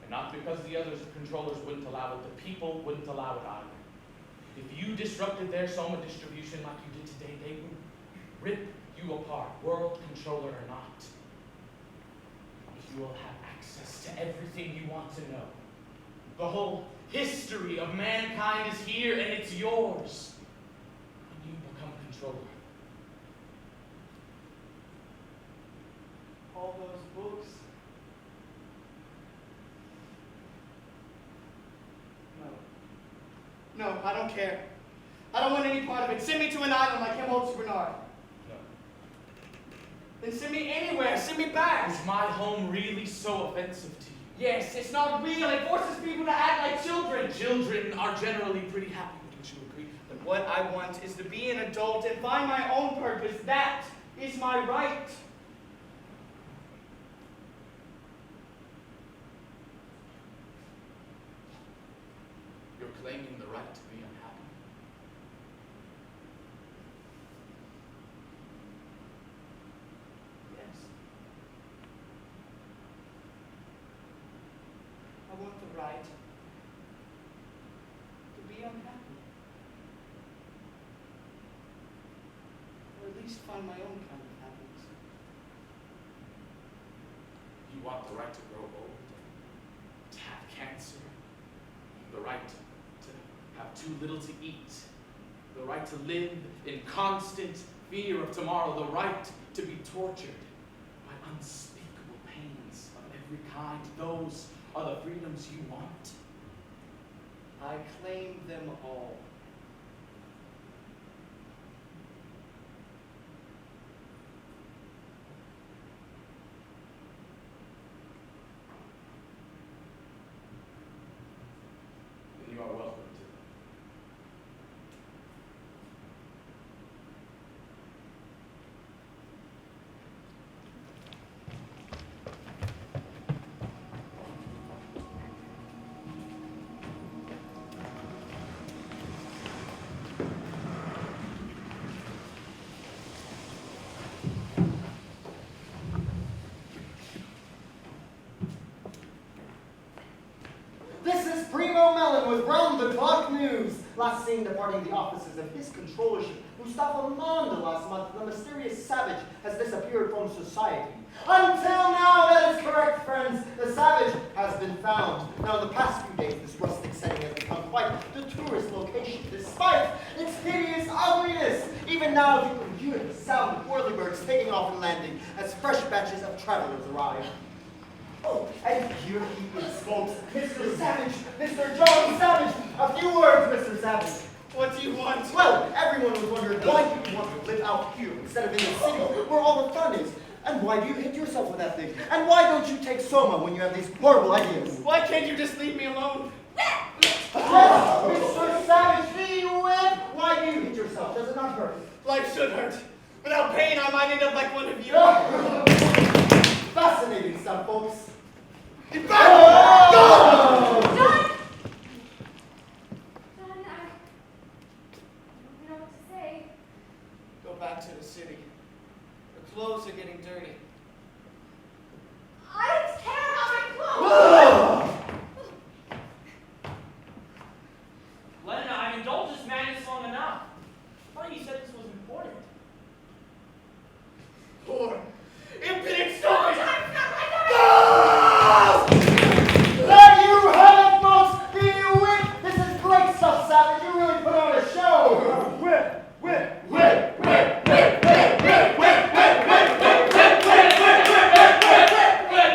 And not because the other controllers wouldn't allow it, the people wouldn't allow it either. If you disrupted their soma distribution like you did today, they would rip you apart, world controller or not. You will have access to everything you want to know. The whole history of mankind is here, and it's yours when you become controller. All those books. No, I don't care. I don't want any part of it. Send me to an island like Hemholtz Bernard. No. Then send me anywhere. Send me back. Is my home really so offensive to you? Yes, it's not real. It forces people to act like children. Children are generally pretty happy, wouldn't you agree? But what I want is to be an adult and find my own purpose. That is my right. You're claiming the right to be unhappy. Yes. I want the right to be unhappy. Or at least find my own kind of happiness. You want the right to grow old, to have cancer, the right to have too little to eat, the right to live in constant fear of tomorrow, the right to be tortured by unspeakable pains of every kind. Those are the freedoms you want. I claim them all. And you are welcome to them. This is Primo Melon with round-the-clock news. Last seen departing the offices of his controllership, Mustafa Mond last month, the mysterious savage has disappeared from society. Until now, that is correct, friends. The savage has been found. Now, in the past few days, this rustic setting has become quite the tourist location, despite its hideous ugliness. Even now, you can hear the sound of whirlybirds taking off and landing as fresh batches of travelers arrive. Oh, and here he is, folks. Mr. Savage, Mr. John Savage. A few words, Mr. Savage. What do you want? Well, everyone was wondering why you want to live out here instead of in the city where all the fun is. And why do you hit yourself with that thing? And why don't you take Soma when you have these horrible ideas? Why can't you just leave me alone? Mr. Savage, be whipped! Why do you hit yourself? Does it not hurt? Life should hurt. Without pain, I might end up like one of you. Fascinating stuff, folks. John! I don't know what to say. Go back to the city. The clothes are getting dirty. I don't care about my clothes! Lenina, I've indulged this madness long enough. I thought you said this was important. Poor, impotent stupid! There you have it, folks! Be whipped! This is great stuff, Savage. You really put on a show! Whip! Whip! Whip! Whip! Whip! Whip! Whip! Whip! Whip! Whip! Whip! Whip! Whip!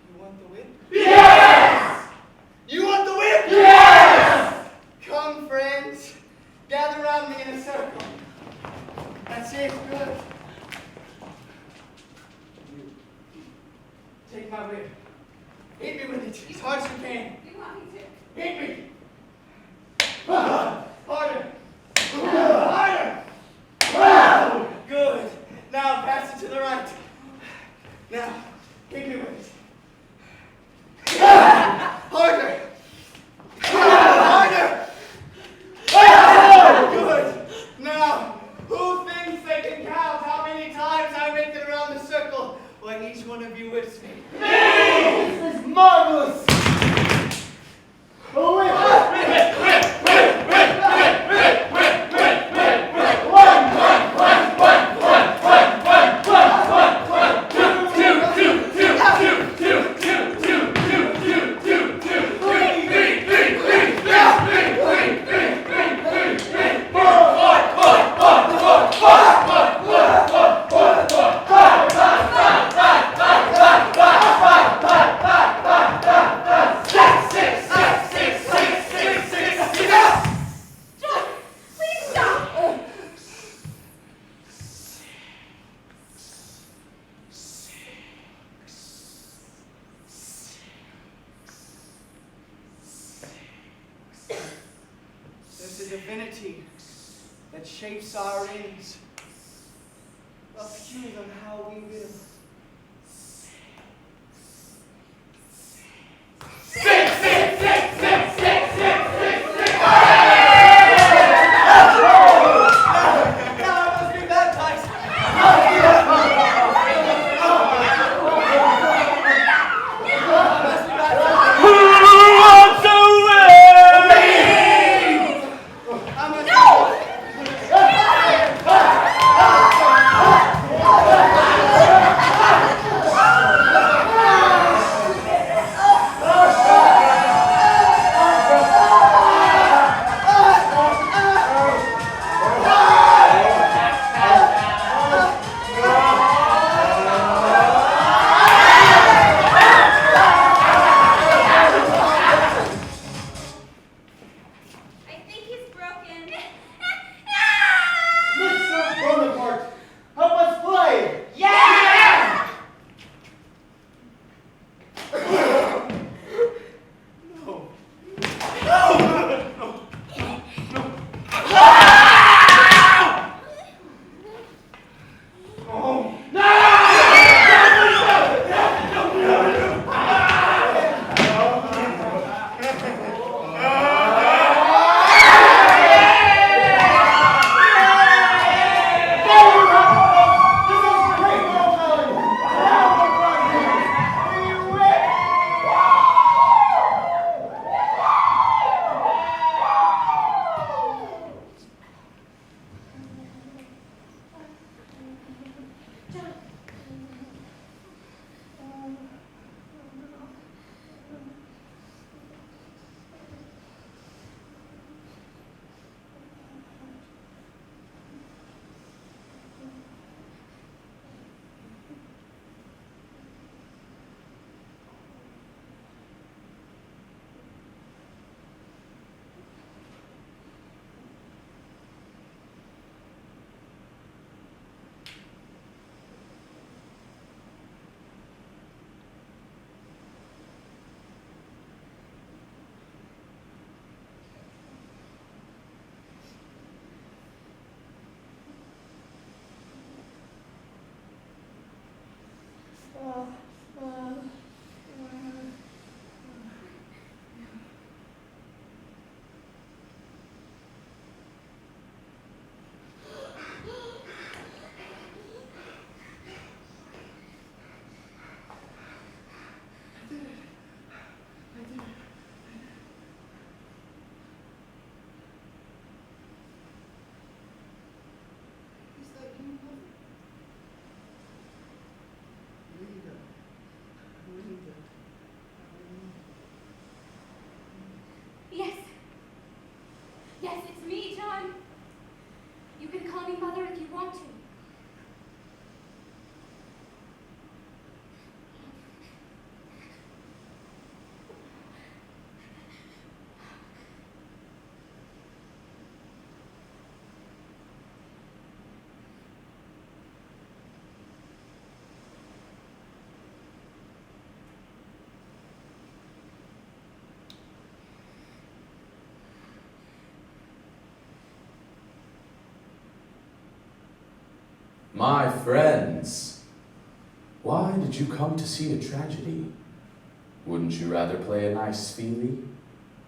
You want the whip? Yes! You want the whip? Yes! Come, friends. Gather around me in a circle. That's it. Good. Take my whip. Hit me with it as hard as you can. You want me to? Hit me. Harder. Harder. Good. Now pass it to the right. Now, hit me with it. Harder. Harder. Good. Now, who thinks they can count how many times I make it around the circle while each one of you whips me? This is marvelous! A whip! gravity that shapes our ends. A few on how we will. Yes. Yes, it's me, John. You can call me Mother if you want to. My friends, why did you come to see a tragedy? Wouldn't you rather play a nice Feelie?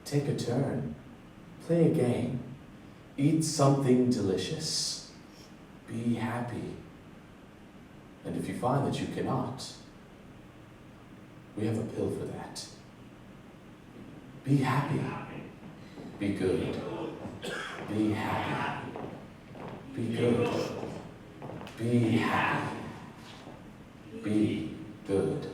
Take a turn, play a game, eat something delicious, be happy. And if you find that you cannot, we have a pill for that. Be happy, be good, be happy, be good. Be happy. Be good.